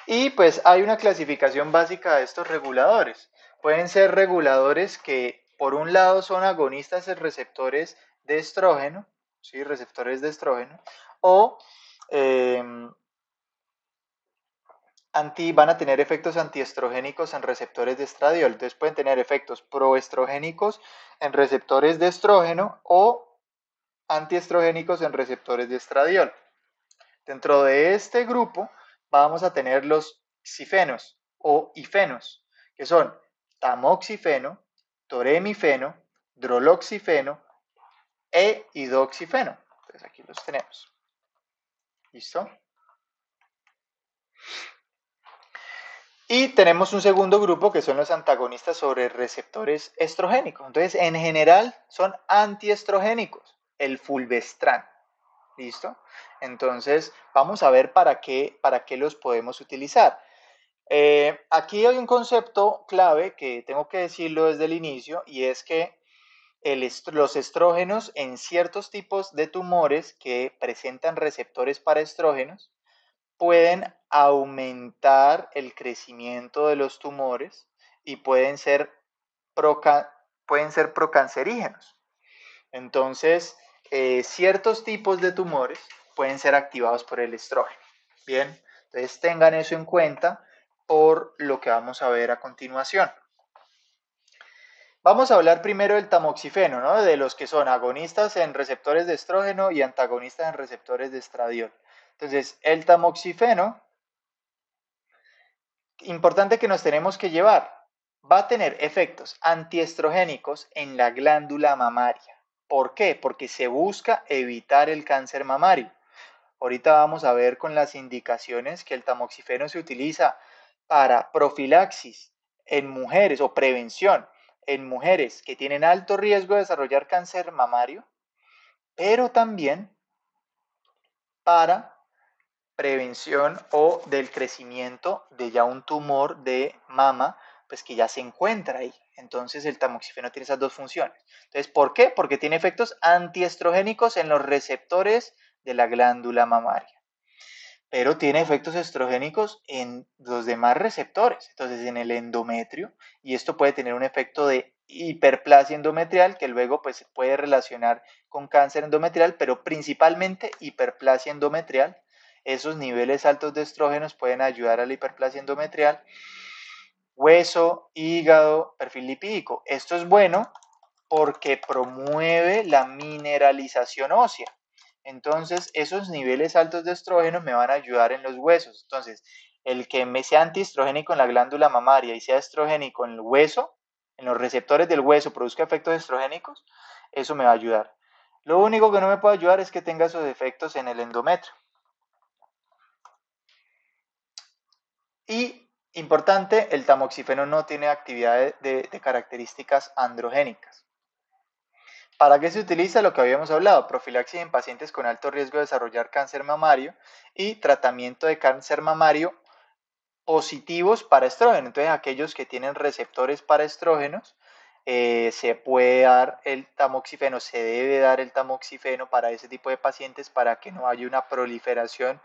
Y pues hay una clasificación básica de estos reguladores. Pueden ser reguladores que por un lado son agonistas de receptores de estrógeno, ¿sí? Receptores de estrógeno, o van a tener efectos antiestrogénicos en receptores de estradiol. Entonces pueden tener efectos proestrogénicos en receptores de estrógeno o antiestrogénicos en receptores de estradiol. Dentro de este grupo vamos a tener los xifenos o ifenos, que son tamoxifeno, toremifeno, droloxifeno e idoxifeno. Entonces aquí los tenemos. ¿Listo? Y tenemos un segundo grupo que son los antagonistas sobre receptores estrogénicos. Entonces, en general, son antiestrogénicos, el fulvestrán. ¿Listo? Entonces, vamos a ver para qué los podemos utilizar. Aquí hay un concepto clave que tengo que decirlo desde el inicio, y es que los estrógenos en ciertos tipos de tumores que presentan receptores para estrógenos pueden aumentar el crecimiento de los tumores y pueden ser procancerígenos. Entonces, ciertos tipos de tumores pueden ser activados por el estrógeno. Bien, entonces tengan eso en cuenta por lo que vamos a ver a continuación. Vamos a hablar primero del tamoxifeno, ¿no? De los que son agonistas en receptores de estrógeno y antagonistas en receptores de estradiol. Entonces, el tamoxifeno, importante que nos tenemos que llevar, va a tener efectos antiestrogénicos en la glándula mamaria. ¿Por qué? Porque se busca evitar el cáncer mamario. Ahorita vamos a ver con las indicaciones que el tamoxifeno se utiliza para profilaxis en mujeres o prevención en mujeres que tienen alto riesgo de desarrollar cáncer mamario, pero también para prevención o del crecimiento de ya un tumor de mama, pues que ya se encuentra ahí. Entonces el tamoxifeno tiene esas dos funciones. Entonces, ¿por qué? Porque tiene efectos antiestrogénicos en los receptores de la glándula mamaria, pero tiene efectos estrogénicos en los demás receptores, entonces en el endometrio, y esto puede tener un efecto de hiperplasia endometrial que luego pues se puede relacionar con cáncer endometrial, pero principalmente hiperplasia endometrial. Esos niveles altos de estrógenos pueden ayudar a la hiperplasia endometrial. Hueso, hígado, perfil lipídico. Esto es bueno porque promueve la mineralización ósea. Entonces, esos niveles altos de estrógenos me van a ayudar en los huesos. Entonces, el que me sea antiestrogénico en la glándula mamaria y sea estrogénico en el hueso, en los receptores del hueso, produzca efectos estrogénicos, eso me va a ayudar. Lo único que no me puede ayudar es que tenga esos efectos en el endometrio. Y, importante, el tamoxifeno no tiene actividad de características androgénicas. ¿Para qué se utiliza? Lo que habíamos hablado, profilaxis en pacientes con alto riesgo de desarrollar cáncer mamario y tratamiento de cáncer mamario positivos para estrógeno. Entonces, aquellos que tienen receptores para estrógenos, se puede dar el tamoxifeno, se debe dar el tamoxifeno para ese tipo de pacientes para que no haya una proliferación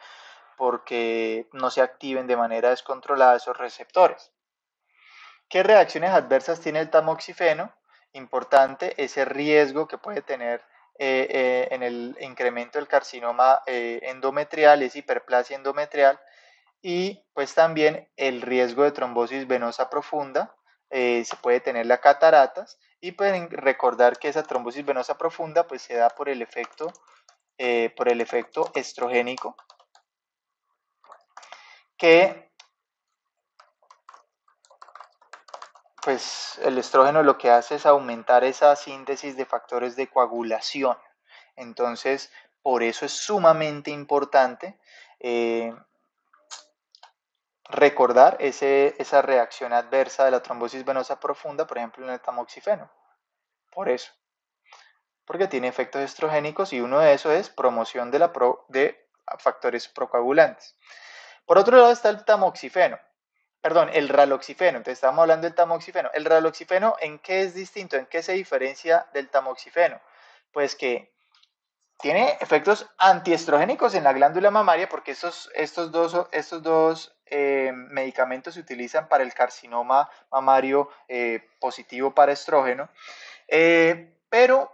porque no se activen de manera descontrolada esos receptores. ¿Qué reacciones adversas tiene el tamoxifeno? Importante ese riesgo que puede tener en el incremento del carcinoma endometrial, es hiperplasia endometrial, y pues también el riesgo de trombosis venosa profunda, se puede tener las cataratas, y pueden recordar que esa trombosis venosa profunda pues se da por el efecto estrogénico, que pues el estrógeno lo que hace es aumentar esa síntesis de factores de coagulación. Entonces, por eso es sumamente importante recordar esa reacción adversa de la trombosis venosa profunda, por ejemplo, en el tamoxifeno. Por eso, porque tiene efectos estrogénicos y uno de esos es promoción de factores procoagulantes. Por otro lado está el tamoxifeno. Perdón, el raloxifeno. Entonces estamos hablando del tamoxifeno. El raloxifeno, ¿en qué es distinto? ¿En qué se diferencia del tamoxifeno? Pues que tiene efectos antiestrogénicos en la glándula mamaria, porque estos dos medicamentos se utilizan para el carcinoma mamario positivo para estrógeno, pero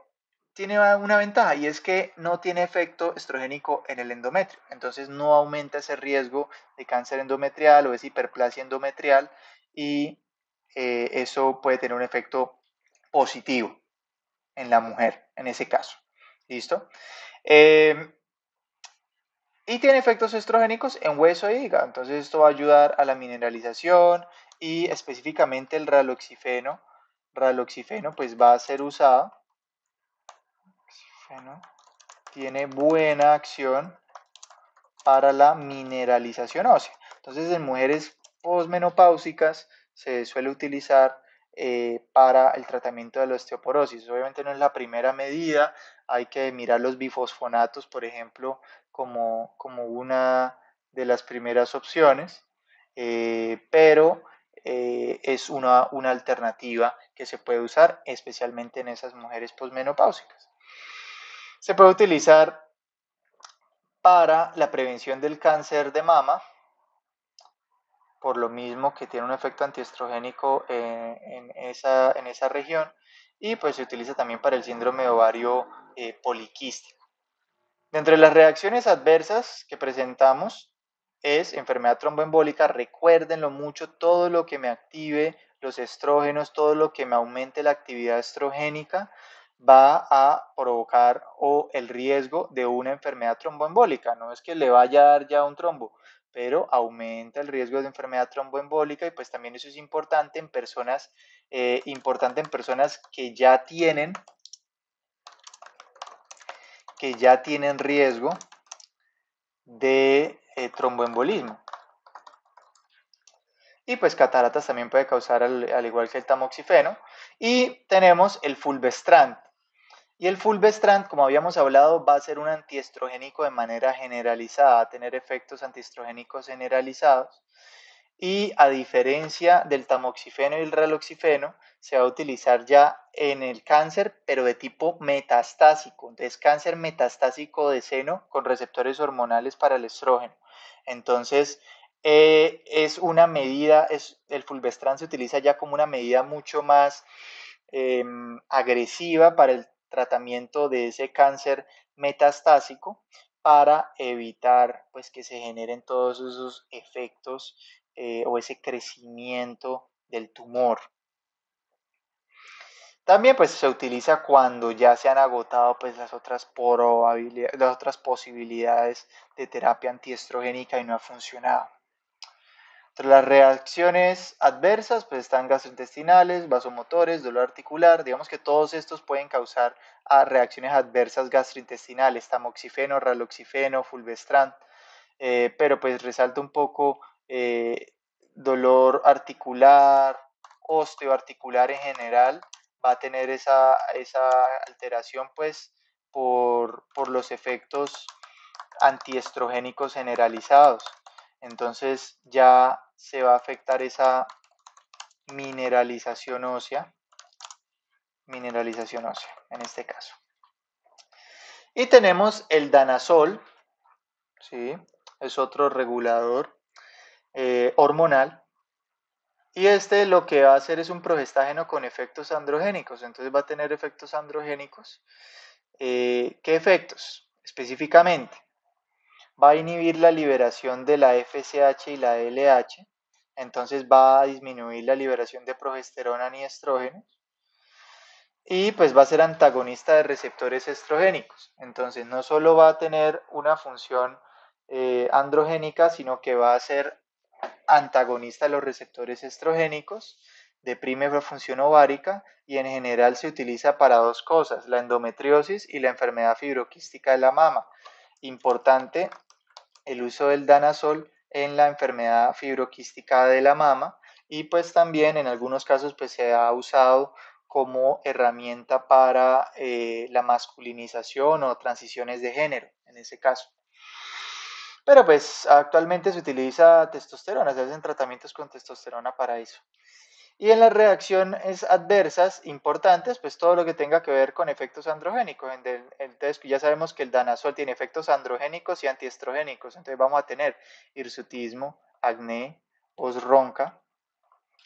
tiene una ventaja, y es que no tiene efecto estrogénico en el endometrio, entonces no aumenta ese riesgo de cáncer endometrial o de hiperplasia endometrial, y eso puede tener un efecto positivo en la mujer, en ese caso. ¿Listo? Y tiene efectos estrogénicos en hueso e hígado, entonces esto va a ayudar a la mineralización, y específicamente el raloxifeno pues va a ser usado. Tiene buena acción para la mineralización ósea. Entonces, en mujeres posmenopáusicas se suele utilizar para el tratamiento de la osteoporosis. Obviamente no es la primera medida, hay que mirar los bifosfonatos, por ejemplo, como una de las primeras opciones, pero es una alternativa que se puede usar, especialmente en esas mujeres posmenopáusicas. Se puede utilizar para la prevención del cáncer de mama, por lo mismo que tiene un efecto antiestrogénico en esa región, y pues se utiliza también para el síndrome de ovario poliquístico. Dentro de las reacciones adversas que presentamos es enfermedad tromboembólica. Recuérdenlo mucho, todo lo que me active los estrógenos, todo lo que me aumente la actividad estrogénica va a provocar el riesgo de una enfermedad tromboembólica. No es que le vaya a dar ya un trombo, pero aumenta el riesgo de enfermedad tromboembólica, y pues también eso es importante en personas, que ya tienen riesgo de tromboembolismo. Y pues cataratas también puede causar, al igual que el tamoxifeno. Y tenemos el fulvestrant. Y el fulvestrant, como habíamos hablado, va a ser un antiestrogénico de manera generalizada, va a tener efectos antiestrogénicos generalizados. Y a diferencia del tamoxifeno y el raloxifeno, se va a utilizar ya en el cáncer, pero de tipo metastásico. Entonces, cáncer metastásico de seno con receptores hormonales para el estrógeno. Entonces, es una medida, el fulvestrant se utiliza ya como una medida mucho más agresiva para el tratamiento de ese cáncer metastásico, para evitar pues que se generen todos esos efectos o ese crecimiento del tumor. También pues se utiliza cuando ya se han agotado pues las otras posibilidades de terapia antiestrogénica y no ha funcionado. Entre las reacciones adversas pues están gastrointestinales, vasomotores, dolor articular. Digamos que todos estos pueden causar reacciones adversas gastrointestinales, tamoxifeno, raloxifeno, fulvestrant, pero pues resalta un poco dolor articular, osteoarticular en general, va a tener esa alteración pues por los efectos antiestrogénicos generalizados. Entonces ya se va a afectar esa mineralización ósea en este caso. Y tenemos el danazol, ¿sí? Es otro regulador hormonal, y este lo que va a hacer es un progestágeno con efectos androgénicos. Entonces va a tener efectos androgénicos. ¿Qué efectos? Específicamente, va a inhibir la liberación de la FSH y la LH, entonces va a disminuir la liberación de progesterona ni estrógenos, y pues va a ser antagonista de receptores estrogénicos. Entonces no solo va a tener una función androgénica, sino que va a ser antagonista de los receptores estrogénicos, deprime la función ovárica, y en general se utiliza para dos cosas: la endometriosis y la enfermedad fibroquística de la mama. Importante el uso del danazol en la enfermedad fibroquística de la mama, y pues también en algunos casos pues se ha usado como herramienta para la masculinización o transiciones de género en ese caso. Pero pues actualmente se utiliza testosterona, se hacen tratamientos con testosterona para eso. Y en las reacciones adversas importantes, pues todo lo que tenga que ver con efectos androgénicos. Entonces ya sabemos que el danazol tiene efectos androgénicos y antiestrogénicos. Entonces vamos a tener hirsutismo, acné, voz ronca,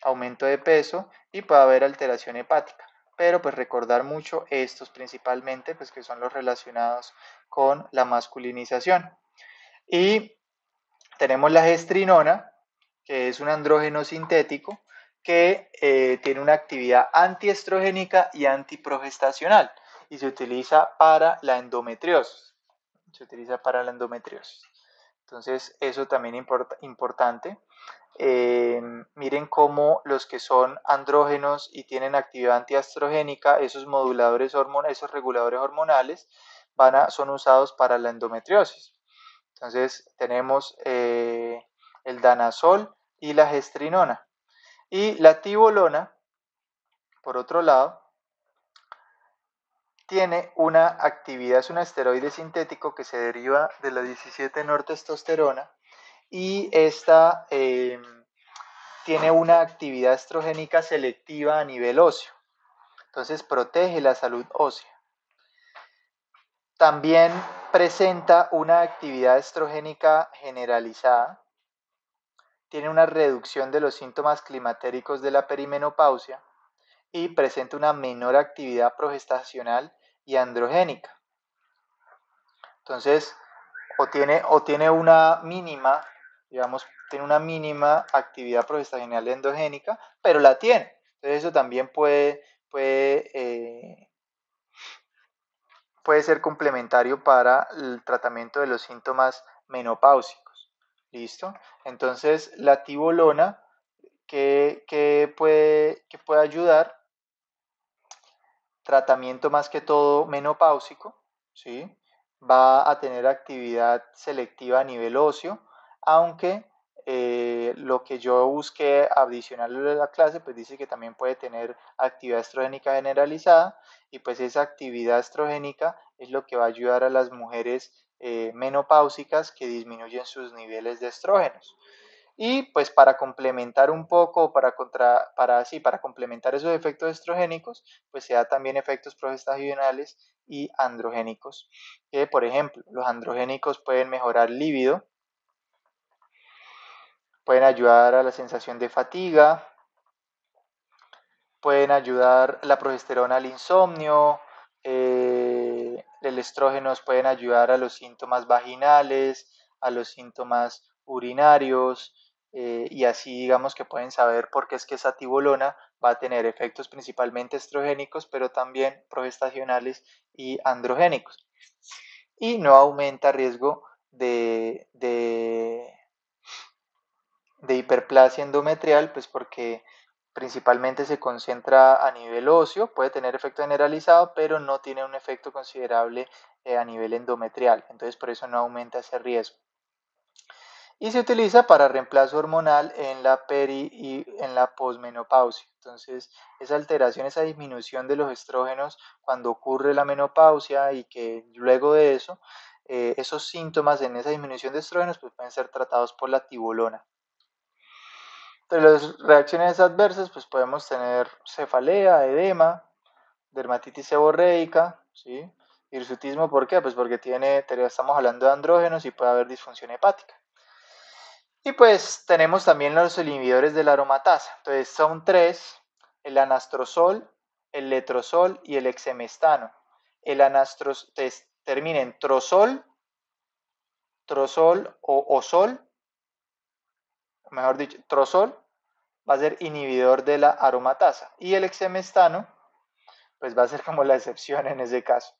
aumento de peso, y puede haber alteración hepática. Pero pues recordar mucho estos principalmente, pues que son los relacionados con la masculinización. Y tenemos la gestrinona, que es un andrógeno sintético que tiene una actividad antiestrogénica y antiprogestacional, y se utiliza para la endometriosis. Entonces, eso también es importante. Miren cómo los que son andrógenos y tienen actividad antiestrogénica, esos moduladores hormonales, esos reguladores hormonales, son usados para la endometriosis. Entonces tenemos el danazol y la gestrinona. Y la tibolona, por otro lado, tiene una actividad, es un esteroide sintético que se deriva de la 17-nortestosterona y esta tiene una actividad estrogénica selectiva a nivel óseo. Entonces protege la salud ósea. También presenta una actividad estrogénica generalizada. Tiene una reducción de los síntomas climatéricos de la perimenopausia y presenta una menor actividad progestacional y androgénica. Entonces, o tiene una mínima, digamos, tiene una mínima actividad progestacional y androgénica, pero la tiene. Entonces, eso también puede ser complementario para el tratamiento de los síntomas menopáusicos. ¿Listo? Entonces, la tibolona, que puede ayudar, tratamiento más que todo menopáusico, ¿sí? Va a tener actividad selectiva a nivel óseo, aunque lo que yo busqué adicional a la clase, pues dice que también puede tener actividad estrogénica generalizada, y pues esa actividad estrogénica es lo que va a ayudar a las mujeres menopáusicas que disminuyen sus niveles de estrógenos. Y pues para complementar un poco, para complementar esos efectos estrogénicos, pues se da también efectos progestacionales y androgénicos. Que por ejemplo, los androgénicos pueden mejorar el líbido, pueden ayudar a la sensación de fatiga, pueden ayudar la progesterona al insomnio, el estrógenos pueden ayudar a los síntomas vaginales, a los síntomas urinarios, y así digamos que pueden saber por qué es que esa tibolona va a tener efectos principalmente estrogénicos, pero también progestacionales y androgénicos. Y no aumenta riesgo de hiperplasia endometrial, pues porque principalmente se concentra a nivel óseo, puede tener efecto generalizado, pero no tiene un efecto considerable a nivel endometrial, entonces por eso no aumenta ese riesgo. Y se utiliza para reemplazo hormonal en la peri y en la posmenopausia. Entonces, esa alteración, esa disminución de los estrógenos cuando ocurre la menopausia, y que luego de eso, esos síntomas en esa disminución de estrógenos pues pueden ser tratados por la tibolona. De las reacciones adversas, pues podemos tener cefalea, edema, dermatitis seborreica, ¿sí? Hirsutismo, ¿por qué? Pues porque estamos hablando de andrógenos y puede haber disfunción hepática. Y pues tenemos también los inhibidores de la aromatasa. Entonces son tres: el anastrozol, el letrozol y el exemestano. El anastrozol termina en trozol o sol, mejor dicho, trozol va a ser inhibidor de la aromatasa, y el exemestano pues va a ser como la excepción en ese caso.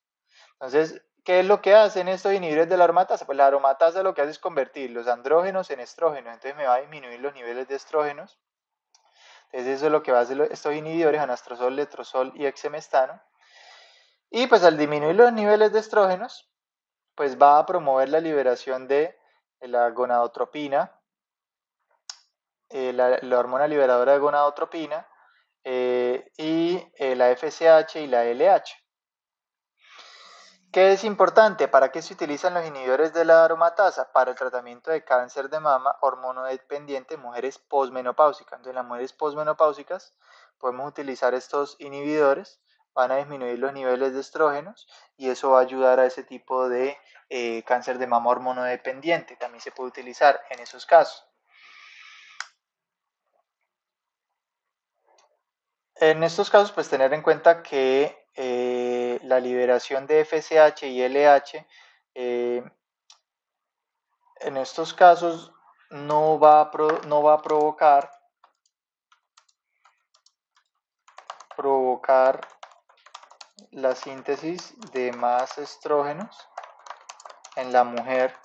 Entonces, ¿qué es lo que hacen estos inhibidores de la aromatasa? Pues la aromatasa lo que hace es convertir los andrógenos en estrógenos, entonces me va a disminuir los niveles de estrógenos. Entonces eso es lo que va a hacer estos inhibidores, anastrozol, letrozol y exemestano. Y pues al disminuir los niveles de estrógenos, pues va a promover la liberación de la gonadotropina, la hormona liberadora de gonadotropina, y la FSH y la LH. ¿Qué es importante? ¿Para qué se utilizan los inhibidores de la aromatasa? Para el tratamiento de cáncer de mama hormonodependiente en mujeres posmenopáusicas. Entonces, en las mujeres posmenopáusicas podemos utilizar estos inhibidores, van a disminuir los niveles de estrógenos y eso va a ayudar a ese tipo de cáncer de mama hormonodependiente. También se puede utilizar en esos casos. En estos casos, pues tener en cuenta que la liberación de FSH y LH en estos casos no va a provocar la síntesis de más estrógenos en la mujer,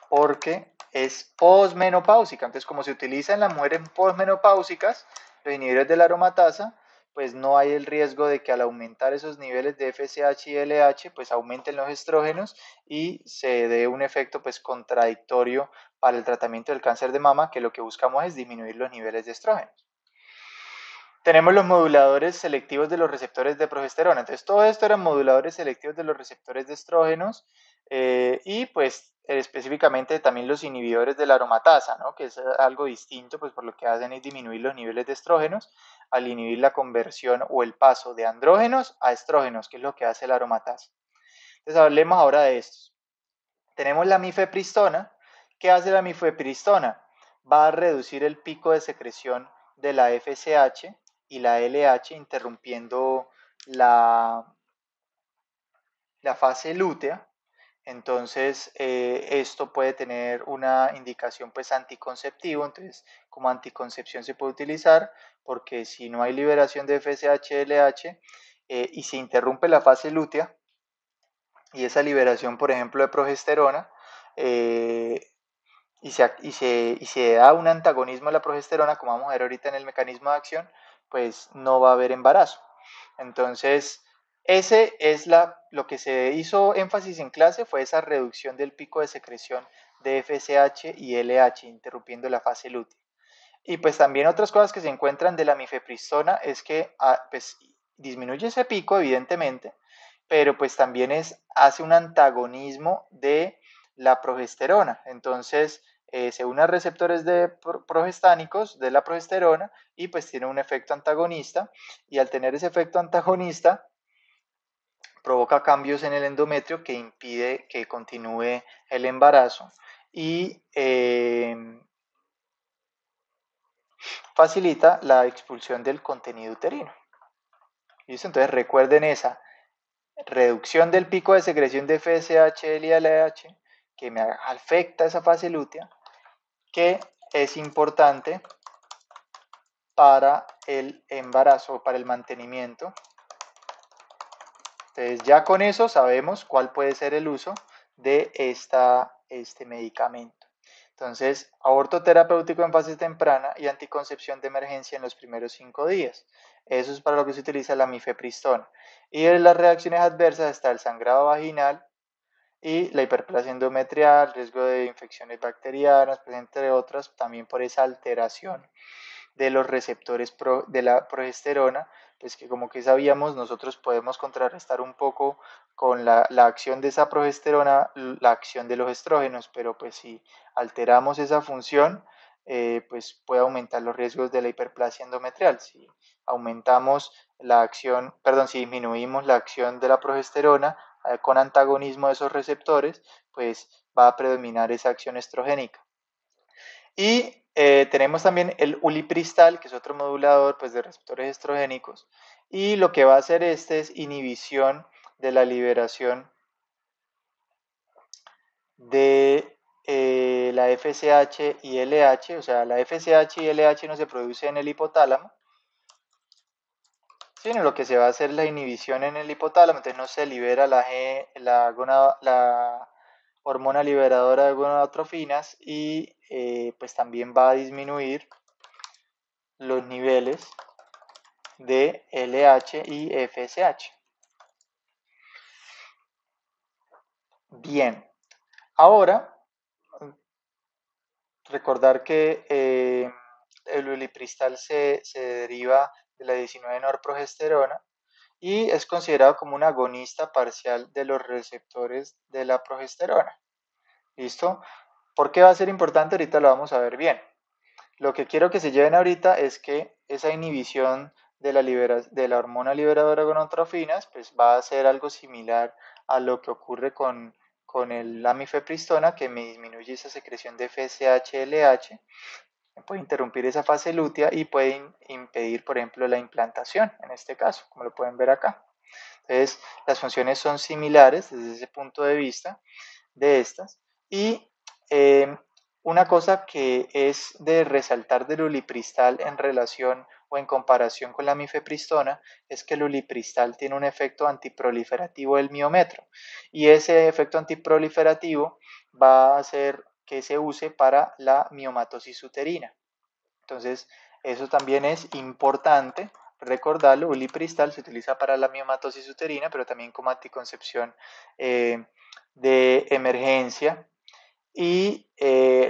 porque es posmenopáusica. Entonces, como se utiliza en las mujeres posmenopáusicas, los inhibidores de la aromatasa, pues no hay el riesgo de que al aumentar esos niveles de FSH y LH, pues aumenten los estrógenos y se dé un efecto pues contradictorio para el tratamiento del cáncer de mama, que lo que buscamos es disminuir los niveles de estrógenos. Tenemos los moduladores selectivos de los receptores de progesterona. Entonces, todo esto eran moduladores selectivos de los receptores de estrógenos y pues específicamente también los inhibidores de la aromatasa, ¿no? Que es algo distinto, pues por lo que hacen es disminuir los niveles de estrógenos al inhibir la conversión o el paso de andrógenos a estrógenos, que es lo que hace la aromatasa. Entonces, hablemos ahora de estos. Tenemos la mifepristona. ¿Qué hace la mifepristona? Va a reducir el pico de secreción de la FSH y la LH, interrumpiendo la fase lútea. Entonces, esto puede tener una indicación pues anticonceptivo. Entonces, como anticoncepción se puede utilizar porque si no hay liberación de FSH-LH y se interrumpe la fase lútea y esa liberación, por ejemplo, de progesterona, y se da un antagonismo a la progesterona, como vamos a ver ahorita en el mecanismo de acción, pues no va a haber embarazo. Entonces, ese es lo que se hizo énfasis en clase, fue esa reducción del pico de secreción de FSH y LH, interrumpiendo la fase lútea. Y pues también otras cosas que se encuentran de la mifepristona es que pues, disminuye ese pico, evidentemente, pero pues también hace un antagonismo de la progesterona. Entonces, se une a receptores de progestánicos de la progesterona y pues tiene un efecto antagonista, y al tener ese efecto antagonista provoca cambios en el endometrio que impide que continúe el embarazo y facilita la expulsión del contenido uterino. ¿Listo? Entonces recuerden esa reducción del pico de secreción de FSH y LH que me afecta esa fase lútea, que es importante para el embarazo, para el mantenimiento. Entonces ya con eso sabemos cuál puede ser el uso de este medicamento. Entonces, aborto terapéutico en fase temprana y anticoncepción de emergencia en los primeros 5 días. Eso es para lo que se utiliza la mifepristona. Y en las reacciones adversas está el sangrado vaginal y la hiperplasia endometrial, riesgo de infecciones bacterianas, pues entre otras, también por esa alteración de los receptores de la progesterona, pues que como que sabíamos nosotros podemos contrarrestar un poco con la acción de esa progesterona, la acción de los estrógenos, pero pues si alteramos esa función, pues puede aumentar los riesgos de la hiperplasia endometrial. Si aumentamos la acción, perdón, si disminuimos la acción de la progesterona con antagonismo de esos receptores, pues va a predominar esa acción estrogénica. Y tenemos también el ulipristal, que es otro modulador pues, de receptores estrogénicos. Y lo que va a hacer es inhibición de la liberación de la FSH y LH. O sea, la FSH y LH no se produce en el hipotálamo, sino lo que se va a hacer es la inhibición en el hipotálamo. Entonces no se libera la hormona liberadora de gonadotrofinas y pues también va a disminuir los niveles de LH y FSH. Bien, ahora recordar que el ulipristal se deriva de la 19-norprogesterona y es considerado como un agonista parcial de los receptores de la progesterona. ¿Listo? ¿Por qué va a ser importante? Ahorita lo vamos a ver bien. Lo que quiero que se lleven ahorita es que esa inhibición de la hormona liberadora de gonadotrofinas pues va a ser algo similar a lo que ocurre con la mifepristona, que me disminuye esa secreción de FSH-LH, puede interrumpir esa fase lútea y puede impedir, por ejemplo, la implantación, en este caso, como lo pueden ver acá. Entonces, las funciones son similares desde ese punto de vista de estas. Y una cosa que es de resaltar del ulipristal en relación o en comparación con la mifepristona es que el ulipristal tiene un efecto antiproliferativo del miometro, y ese efecto antiproliferativo va a hacer que se use para la miomatosis uterina. Entonces, eso también es importante recordarlo, ulipristal se utiliza para la miomatosis uterina, pero también como anticoncepción de emergencia. Y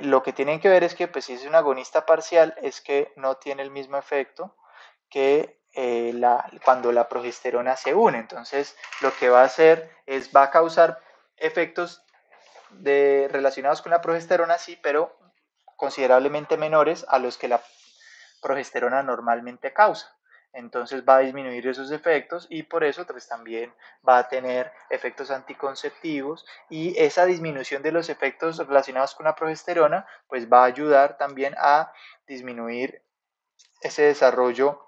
lo que tienen que ver es que, pues, si es un agonista parcial, es que no tiene el mismo efecto que cuando la progesterona se une. Entonces, lo que va a hacer es, va a causar efectos relacionados con la progesterona, sí, pero considerablemente menores a los que la progesterona normalmente causa. Entonces va a disminuir esos efectos y por eso pues, también va a tener efectos anticonceptivos, y esa disminución de los efectos relacionados con la progesterona pues va a ayudar también a disminuir ese desarrollo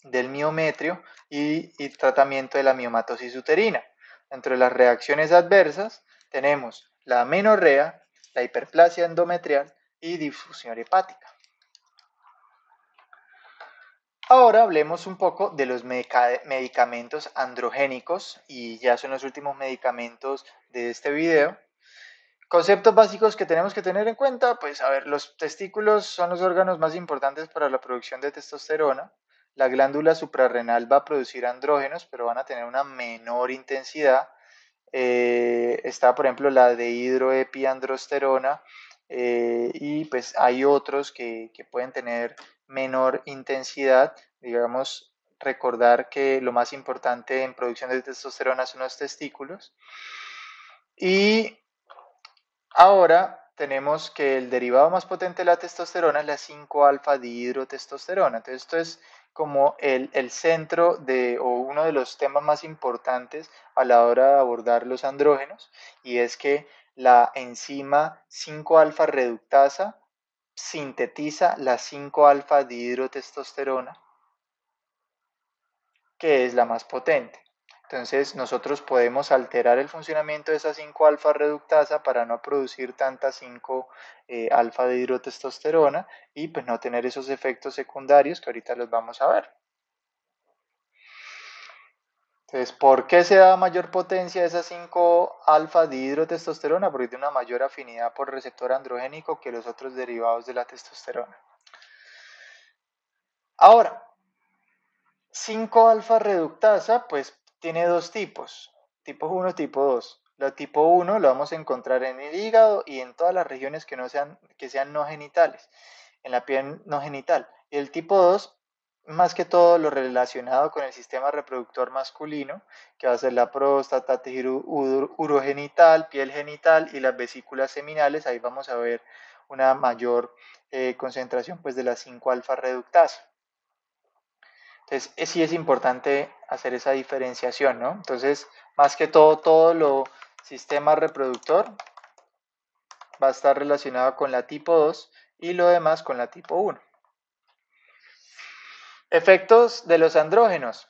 del miometrio y tratamiento de la miomatosis uterina. Entre las reacciones adversas tenemos la amenorrea, la hiperplasia endometrial y difusión hepática. Ahora hablemos un poco de los medicamentos androgénicos, y ya son los últimos medicamentos de este video. Conceptos básicos que tenemos que tener en cuenta, pues a ver, los testículos son los órganos más importantes para la producción de testosterona. La glándula suprarrenal va a producir andrógenos, pero van a tener una menor intensidad. Está, por ejemplo, la dehidroepiandrosterona, y pues hay otros que pueden tener menor intensidad. Digamos, recordar que lo más importante en producción de testosterona son los testículos. Y ahora tenemos que el derivado más potente de la testosterona es la 5-alfa-dihidrotestosterona. Entonces, esto es como el centro o uno de los temas más importantes a la hora de abordar los andrógenos, y es que la enzima 5-alfa reductasa sintetiza la 5-alfa-dihidrotestosterona, que es la más potente. Entonces nosotros podemos alterar el funcionamiento de esa 5-alfa reductasa para no producir tanta 5-alfa dihidrotestosterona y pues no tener esos efectos secundarios que ahorita los vamos a ver. Entonces, ¿por qué se da mayor potencia esa 5-alfa dihidrotestosterona? Porque tiene una mayor afinidad por receptor androgénico que los otros derivados de la testosterona. Ahora, 5-alfa reductasa pues tiene dos tipos, tipo 1 y tipo 2. La tipo 1 lo vamos a encontrar en el hígado y en todas las regiones que sean no genitales, en la piel no genital. Y el tipo 2, más que todo lo relacionado con el sistema reproductor masculino, que va a ser la próstata, tejido urogenital, piel genital y las vesículas seminales. Ahí vamos a ver una mayor concentración pues de la 5-alfa reductasa. Entonces, sí es importante hacer esa diferenciación, ¿no? Entonces, más que todo lo sistema reproductor va a estar relacionado con la tipo 2 y lo demás con la tipo 1. Efectos de los andrógenos.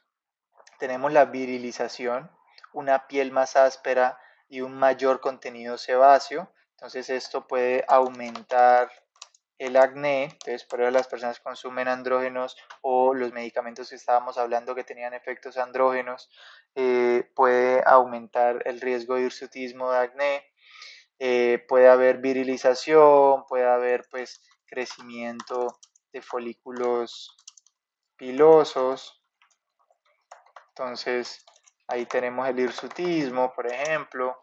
Tenemos la virilización, una piel más áspera y un mayor contenido sebáceo. Entonces, esto puede aumentar el acné. Entonces, por eso las personas que consumen andrógenos o los medicamentos que estábamos hablando que tenían efectos andrógenos, puede aumentar el riesgo de hirsutismo, de acné. Puede haber virilización, puede haber pues crecimiento de folículos pilosos. Entonces, ahí tenemos el hirsutismo, por ejemplo.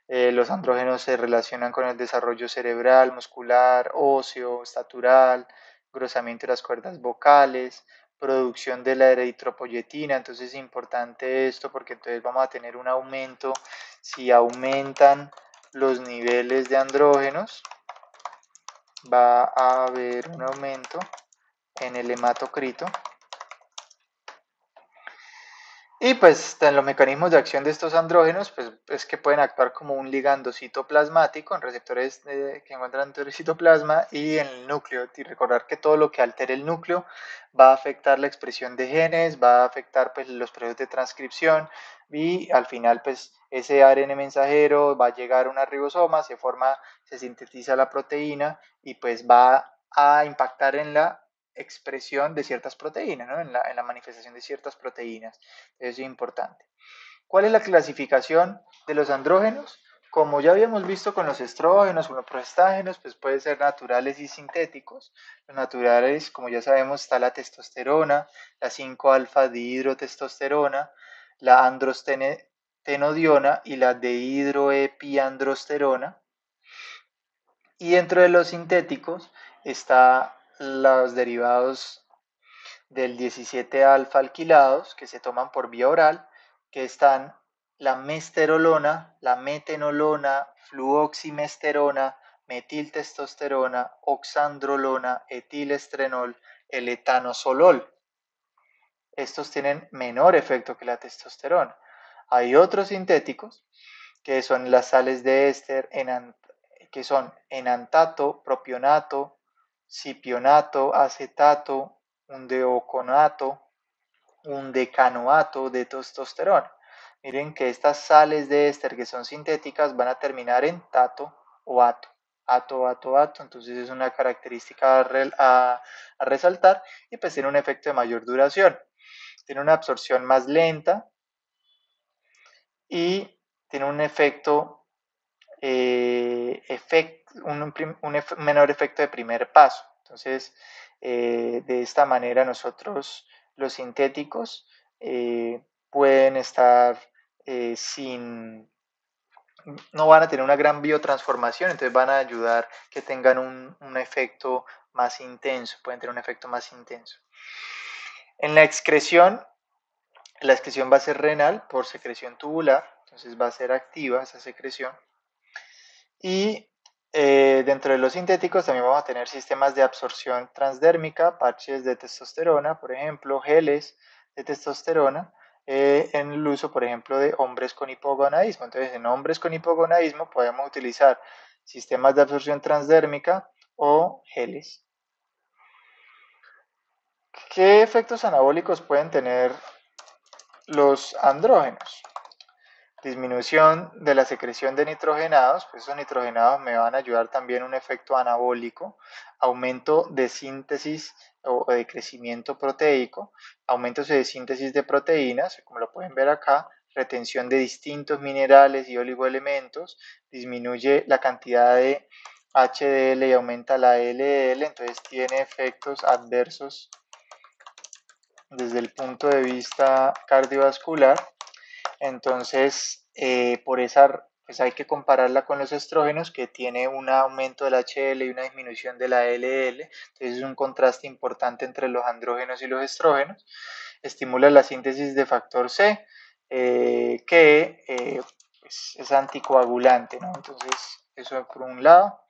Los andrógenos se relacionan con el desarrollo cerebral, muscular, óseo, estatural, engrosamiento de las cuerdas vocales, producción de la eritropoyetina. Entonces es importante esto porque entonces vamos a tener un aumento. Si aumentan los niveles de andrógenos, va a haber un aumento en el hematocrito. Y pues en los mecanismos de acción de estos andrógenos, pues es que pueden actuar como un ligando citoplasmático en receptores que encuentran dentro del citoplasma y en el núcleo. Y recordar que todo lo que altere el núcleo va a afectar la expresión de genes, va a afectar pues los procesos de transcripción, y al final pues ese ARN mensajero va a llegar a una ribosoma, se sintetiza la proteína y pues va a impactar en la expresión de ciertas proteínas, ¿no? en la manifestación de ciertas proteínas. Eso es importante. ¿Cuál es la clasificación de los andrógenos? como ya habíamos visto con los estrógenos, con los progestágenos, pues pueden ser naturales y sintéticos. Los naturales, como ya sabemos, está la testosterona, la 5-alfa dihidrotestosterona, la androstenediona y la dehidroepiandrosterona. Y dentro de los sintéticos está los derivados del 17-alfa alquilados que se toman por vía oral, que están la mesterolona, la metenolona, fluoximesterona, metiltestosterona, oxandrolona, etilestrenol, el etanosolol. Estos tienen menor efecto que la testosterona. Hay otros sintéticos que son las sales de éster, que son enantato, propionato, cipionato, acetato, un deoconato, un decanoato de testosterona. Miren que estas sales de éster que son sintéticas van a terminar en tato o ato. Ato, entonces es una característica a resaltar y pues tiene un efecto de mayor duración. Tiene una absorción más lenta y tiene un efecto, un menor efecto de primer paso. Entonces, de esta manera nosotros, los sintéticos, pueden estar no van a tener una gran biotransformación, entonces van a ayudar que tengan un efecto más intenso, pueden tener un efecto más intenso. En la excreción va a ser renal por secreción tubular, entonces va a ser activa esa secreción. Y dentro de los sintéticos también vamos a tener sistemas de absorción transdérmica, parches de testosterona, por ejemplo, geles de testosterona, en el uso, por ejemplo, de hombres con hipogonadismo. Entonces, en hombres con hipogonadismo podemos utilizar sistemas de absorción transdérmica o geles. ¿Qué efectos anabólicos pueden tener los andrógenos? Disminución de la secreción de nitrogenados, pues esos nitrogenados me van a ayudar también un efecto anabólico, aumento de síntesis o de crecimiento proteico, aumentos de síntesis de proteínas, como lo pueden ver acá, retención de distintos minerales y oligoelementos, disminuye la cantidad de HDL y aumenta la LDL, entonces tiene efectos adversos desde el punto de vista cardiovascular. Entonces, por esa, pues hay que compararla con los estrógenos, que tiene un aumento del HDL y una disminución de la LDL. Entonces, es un contraste importante entre los andrógenos y los estrógenos. Estimula la síntesis de factor C, que pues es anticoagulante, ¿no? Entonces, eso por un lado.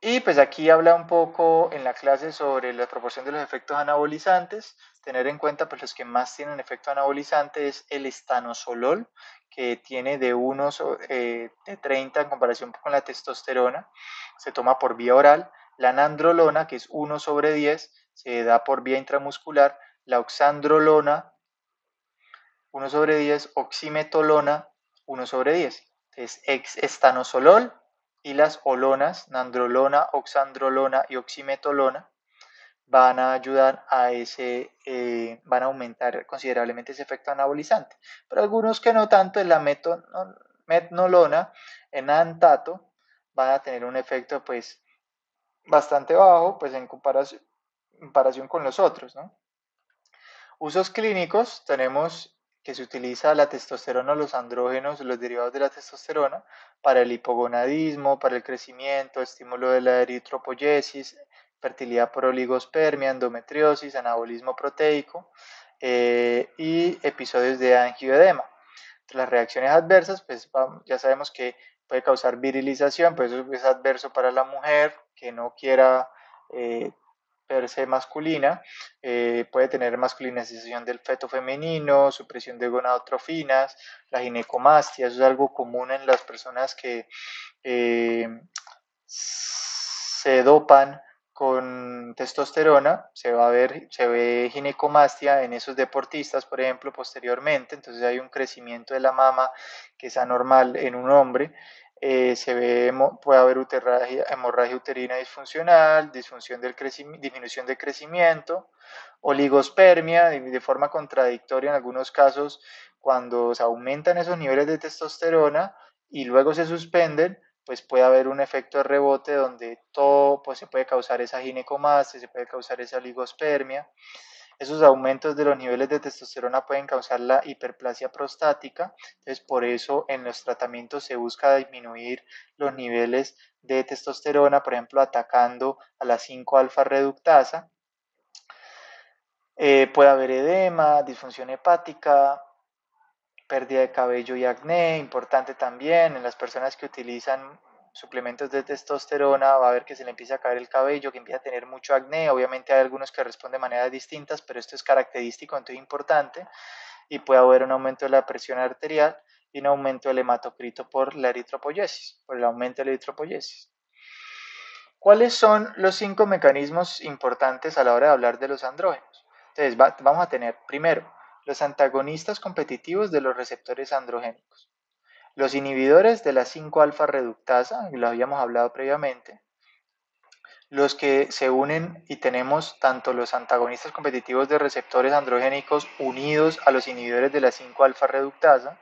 Y pues aquí habla un poco en la clase sobre la proporción de los efectos anabolizantes. Tener en cuenta pues los que más tienen efecto anabolizante es el estanosolol, que tiene de 1 de 30 en comparación con la testosterona. Se toma por vía oral. La nandrolona, que es 1 sobre 10, se da por vía intramuscular. La oxandrolona, 1 sobre 10. Oximetolona, 1 sobre 10. Entonces, estanosolol y las olonas, nandrolona, oxandrolona y oximetolona, van a ayudar a van a aumentar considerablemente ese efecto anabolizante. Pero algunos que no tanto, es la metnolona, enantato, van a tener un efecto pues bastante bajo pues en comparación con los otros, ¿no? Usos clínicos, tenemos que se utiliza la testosterona, los andrógenos, los derivados de la testosterona para el hipogonadismo, para el crecimiento, estímulo de la eritropoyesis, fertilidad por oligospermia, endometriosis, anabolismo proteico y episodios de angioedema. Las reacciones adversas, pues ya sabemos que puede causar virilización, pues eso es adverso para la mujer que no quiera verse masculina, puede tener masculinización del feto femenino, supresión de gonadotrofinas, la ginecomastia, eso es algo común en las personas que se dopan con testosterona, se ve ginecomastia en esos deportistas, por ejemplo, posteriormente, entonces hay un crecimiento de la mama que es anormal en un hombre, puede haber hemorragia uterina disfuncional, disminución del crecimiento, oligospermia, de forma contradictoria en algunos casos cuando se aumentan esos niveles de testosterona y luego se suspenden, pues puede haber un efecto de rebote donde todo, pues se puede causar esa ginecomastia, se puede causar esa oligospermia. Esos aumentos de los niveles de testosterona pueden causar la hiperplasia prostática, entonces por eso en los tratamientos se busca disminuir los niveles de testosterona, por ejemplo, atacando a la 5-alfa reductasa. Puede haber edema, disfunción hepática, pérdida de cabello y acné, importante también en las personas que utilizan suplementos de testosterona, va a ver que se le empieza a caer el cabello, que empieza a tener mucho acné, obviamente hay algunos que responden de maneras distintas, pero esto es característico, entonces importante, y puede haber un aumento de la presión arterial y un aumento del hematocrito por la eritropoyesis, por el aumento de la eritropoyesis. ¿Cuáles son los 5 mecanismos importantes a la hora de hablar de los andrógenos? Entonces, vamos a tener primero los antagonistas competitivos de los receptores androgénicos, los inhibidores de la 5-alfa reductasa, lo habíamos hablado previamente, los que se unen y tenemos tanto los antagonistas competitivos de receptores androgénicos unidos a los inhibidores de la 5-alfa reductasa,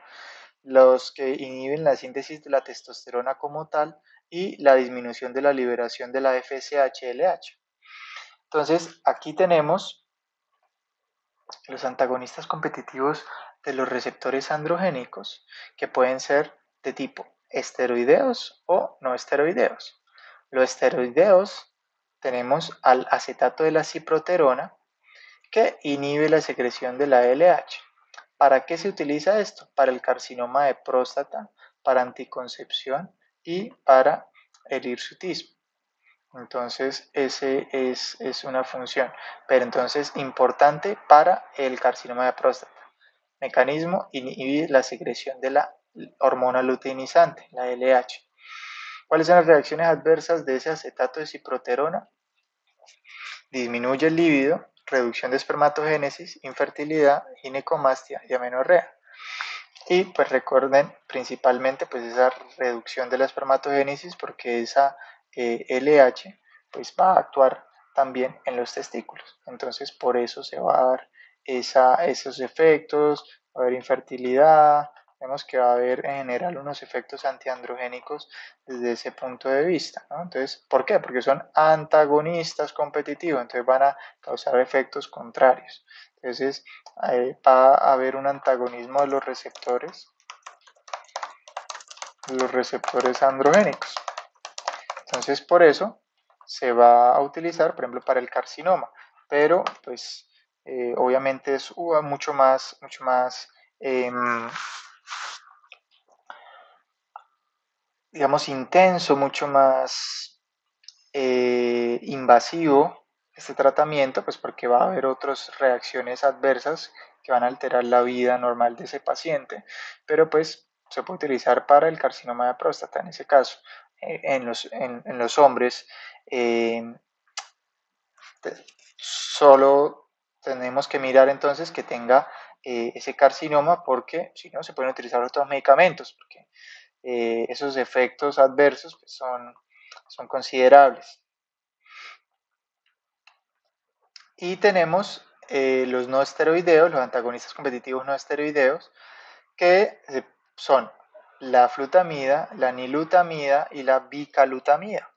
los que inhiben la síntesis de la testosterona como tal y la disminución de la liberación de la FSH-LH. Entonces, aquí tenemos los antagonistas competitivos de los receptores androgénicos que pueden ser de tipo esteroideos o no esteroideos. Los esteroideos tenemos al acetato de la ciproterona que inhibe la secreción de la LH. ¿Para qué se utiliza esto? Para el carcinoma de próstata, para anticoncepción y para el hirsutismo. Entonces, ese es una función, pero entonces importante para el carcinoma de próstata. Mecanismo, inhibir la secreción de la hormona luteinizante, la LH. ¿Cuáles son las reacciones adversas de ese acetato de ciproterona? Disminuye el líbido, reducción de espermatogénesis, infertilidad, ginecomastia y amenorrea. Y pues recuerden principalmente pues esa reducción de la espermatogénesis porque esa LH pues va a actuar también en los testículos. Entonces por eso se va a dar esos efectos, va a haber infertilidad, vemos que va a haber en general unos efectos antiandrogénicos desde ese punto de vista, ¿no? Entonces, ¿por qué? Porque son antagonistas competitivos, entonces van a causar efectos contrarios. Entonces, va a haber un antagonismo de los receptores androgénicos. Entonces, por eso se va a utilizar, por ejemplo, para el carcinoma, pero pues obviamente es mucho más digamos, intenso, mucho más invasivo este tratamiento, pues porque va a haber otras reacciones adversas que van a alterar la vida normal de ese paciente, pero pues se puede utilizar para el carcinoma de próstata en ese caso. En los hombres solo tenemos que mirar entonces que tenga ese carcinoma porque si no se pueden utilizar otros medicamentos porque esos efectos adversos pues, son considerables. Y tenemos los no esteroideos, los antagonistas competitivos no esteroideos, que son la flutamida, la nilutamida y la bicalutamida.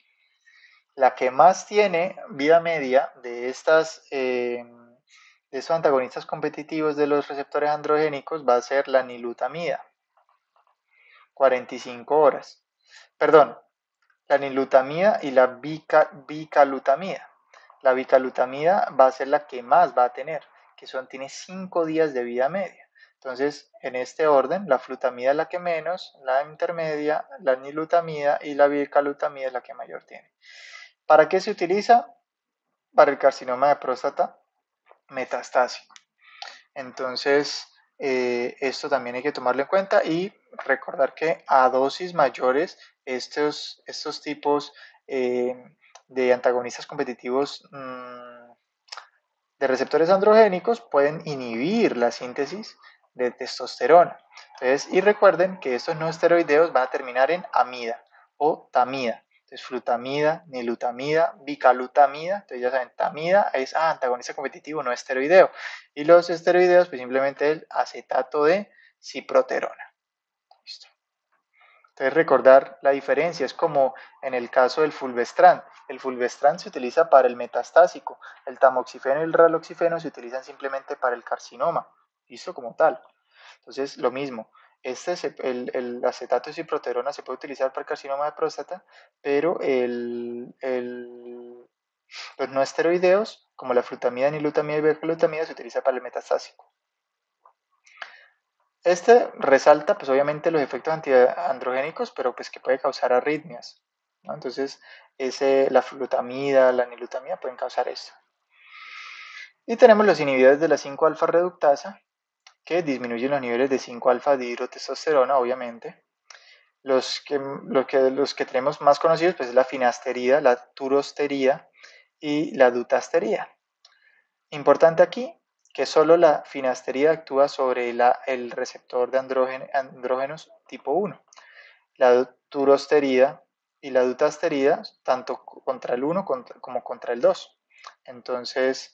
La que más tiene vida media de estos antagonistas competitivos de los receptores androgénicos va a ser la nilutamida, 45 horas. Perdón, la nilutamida y la bicalutamida. La bicalutamida va a ser la que más va a tener, tiene 5 días de vida media. Entonces, en este orden, la flutamida es la que menos, la intermedia, la nilutamida y la bicalutamida es la que mayor tiene. ¿Para qué se utiliza? Para el carcinoma de próstata metastásico. Entonces, esto también hay que tomarlo en cuenta y recordar que a dosis mayores estos tipos de antagonistas competitivos de receptores androgénicos pueden inhibir la síntesis de testosterona. Entonces, y recuerden que estos no esteroideos van a terminar en amida o tamida. Entonces, flutamida, nilutamida, bicalutamida. Entonces, ya saben, tamida es antagonista competitivo, no esteroideo. Y los esteroideos, pues simplemente el acetato de ciproterona. ¿Listo? Entonces recordar la diferencia es como en el caso del fulvestrant. El fulvestrant se utiliza para el metastásico, el tamoxifeno y el raloxifeno se utilizan simplemente para el carcinoma, ¿listo? Como tal. Entonces lo mismo, el acetato de ciproterona se puede utilizar para el carcinoma de próstata, pero los no esteroideos, como la flutamida, nilutamida y berlutamida, se utiliza para el metastásico. Este resalta, pues obviamente, los efectos antiandrogénicos, pero pues que puede causar arritmias, ¿no? Entonces, la flutamida, la nilutamida pueden causar esto. Y tenemos los inhibidores de la 5-alfa reductasa, que disminuyen los niveles de 5-alfa dihidrotestosterona, obviamente. Los que tenemos más conocidos, pues es la finasterida, la turosterida y la dutasterida. Importante aquí que solo la finasterida actúa sobre el receptor de andrógenos tipo 1. La turosterida y la dutasterida tanto contra el 1 como contra el 2. Entonces,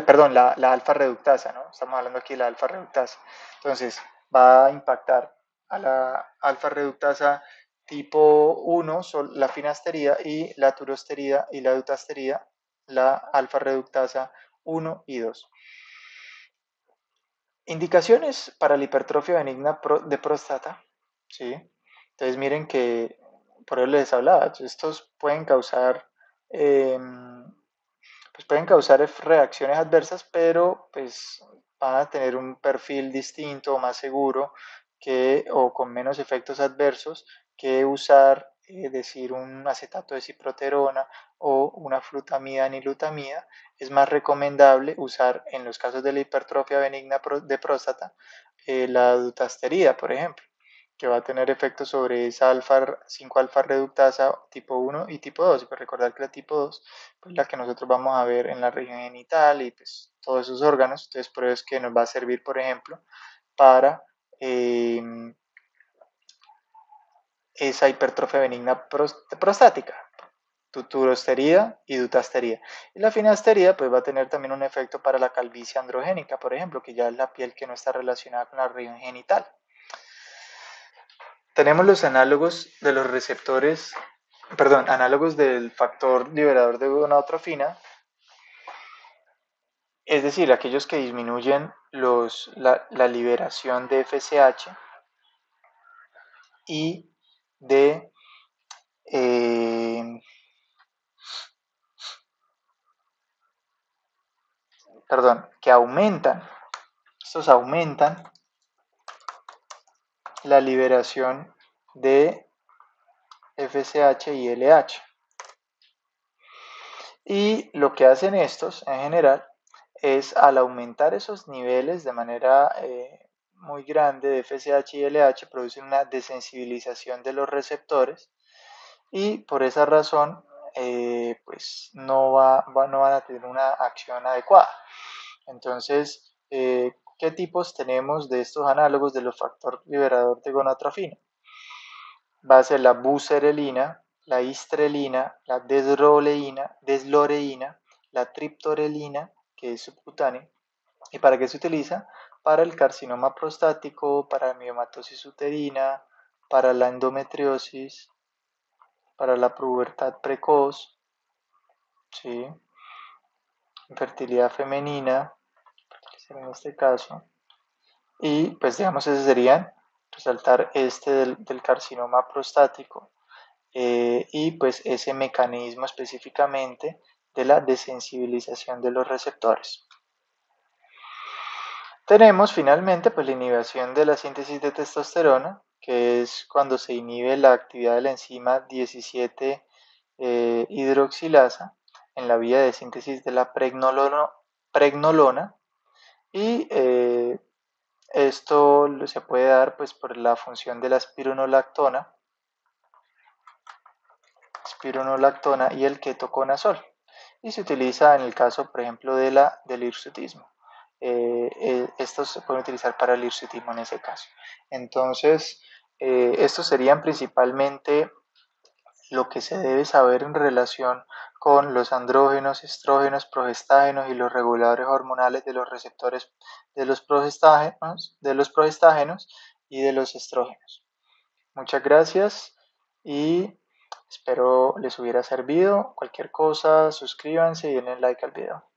perdón, la alfa reductasa, ¿no? Estamos hablando aquí de la alfa reductasa. Entonces, va a impactar a la alfa reductasa tipo 1, la finasterida, y la turosterida y la dutasterida, la alfa reductasa 1 y 2. Indicaciones para la hipertrofia benigna de próstata, ¿sí? Entonces miren que, por eso les hablaba, estos pueden causar, reacciones adversas, pero pues van a tener un perfil distinto o más seguro o con menos efectos adversos que usar, decir, un acetato de ciproterona o una flutamida nilutamida. Es más recomendable usar, en los casos de la hipertrofia benigna de próstata, la dutasterida, por ejemplo, que va a tener efectos sobre esa 5-alfa reductasa tipo 1 y tipo 2. Y pues recordar que la tipo 2 pues la que nosotros vamos a ver en la región genital y pues todos esos órganos. Entonces por eso es que nos va a servir, por ejemplo, para esa hipertrofia benigna prostática, turosterida y dutasterida. Y la finasterida pues va a tener también un efecto para la calvicie androgénica, por ejemplo, que ya es la piel que no está relacionada con la región genital. Tenemos los análogos de los receptores, análogos del factor liberador de gonadotrofina, es decir, aquellos que disminuyen la liberación de FSH y de que estos aumentan la liberación de FSH y LH. Y lo que hacen estos en general es, al aumentar esos niveles de manera muy grande de FSH y LH, producen una desensibilización de los receptores y por esa razón pues no van a tener una acción adecuada. Entonces, ¿qué tipos tenemos de estos análogos de los factores liberador de gonadotrofina? Va a ser la buserelina, la histrelina, la desloreína, la triptorelina, que es subcutánea. ¿Y para qué se utiliza? Para el carcinoma prostático, para la miomatosis uterina, para la endometriosis, para la pubertad precoz, ¿sí? Infertilidad femenina, en este caso. Y pues digamos, ese serían, resaltar del carcinoma prostático y pues ese mecanismo específicamente de la desensibilización de los receptores. Tenemos finalmente pues la inhibición de la síntesis de testosterona, que es cuando se inhibe la actividad de la enzima 17 hidroxilasa en la vía de síntesis de la pregnolona y esto se puede dar pues por la función de la espironolactona y el ketoconazol, y se utiliza en el caso, por ejemplo, del hirsutismo. Estos se pueden utilizar para el hirsutismo en ese caso. Entonces, estos serían principalmente lo que se debe saber en relación con los andrógenos, estrógenos, progestágenos y los reguladores hormonales de los receptores de los progestágenos y de los estrógenos. Muchas gracias y espero les hubiera servido. Cualquier cosa, suscríbanse y denle like al video.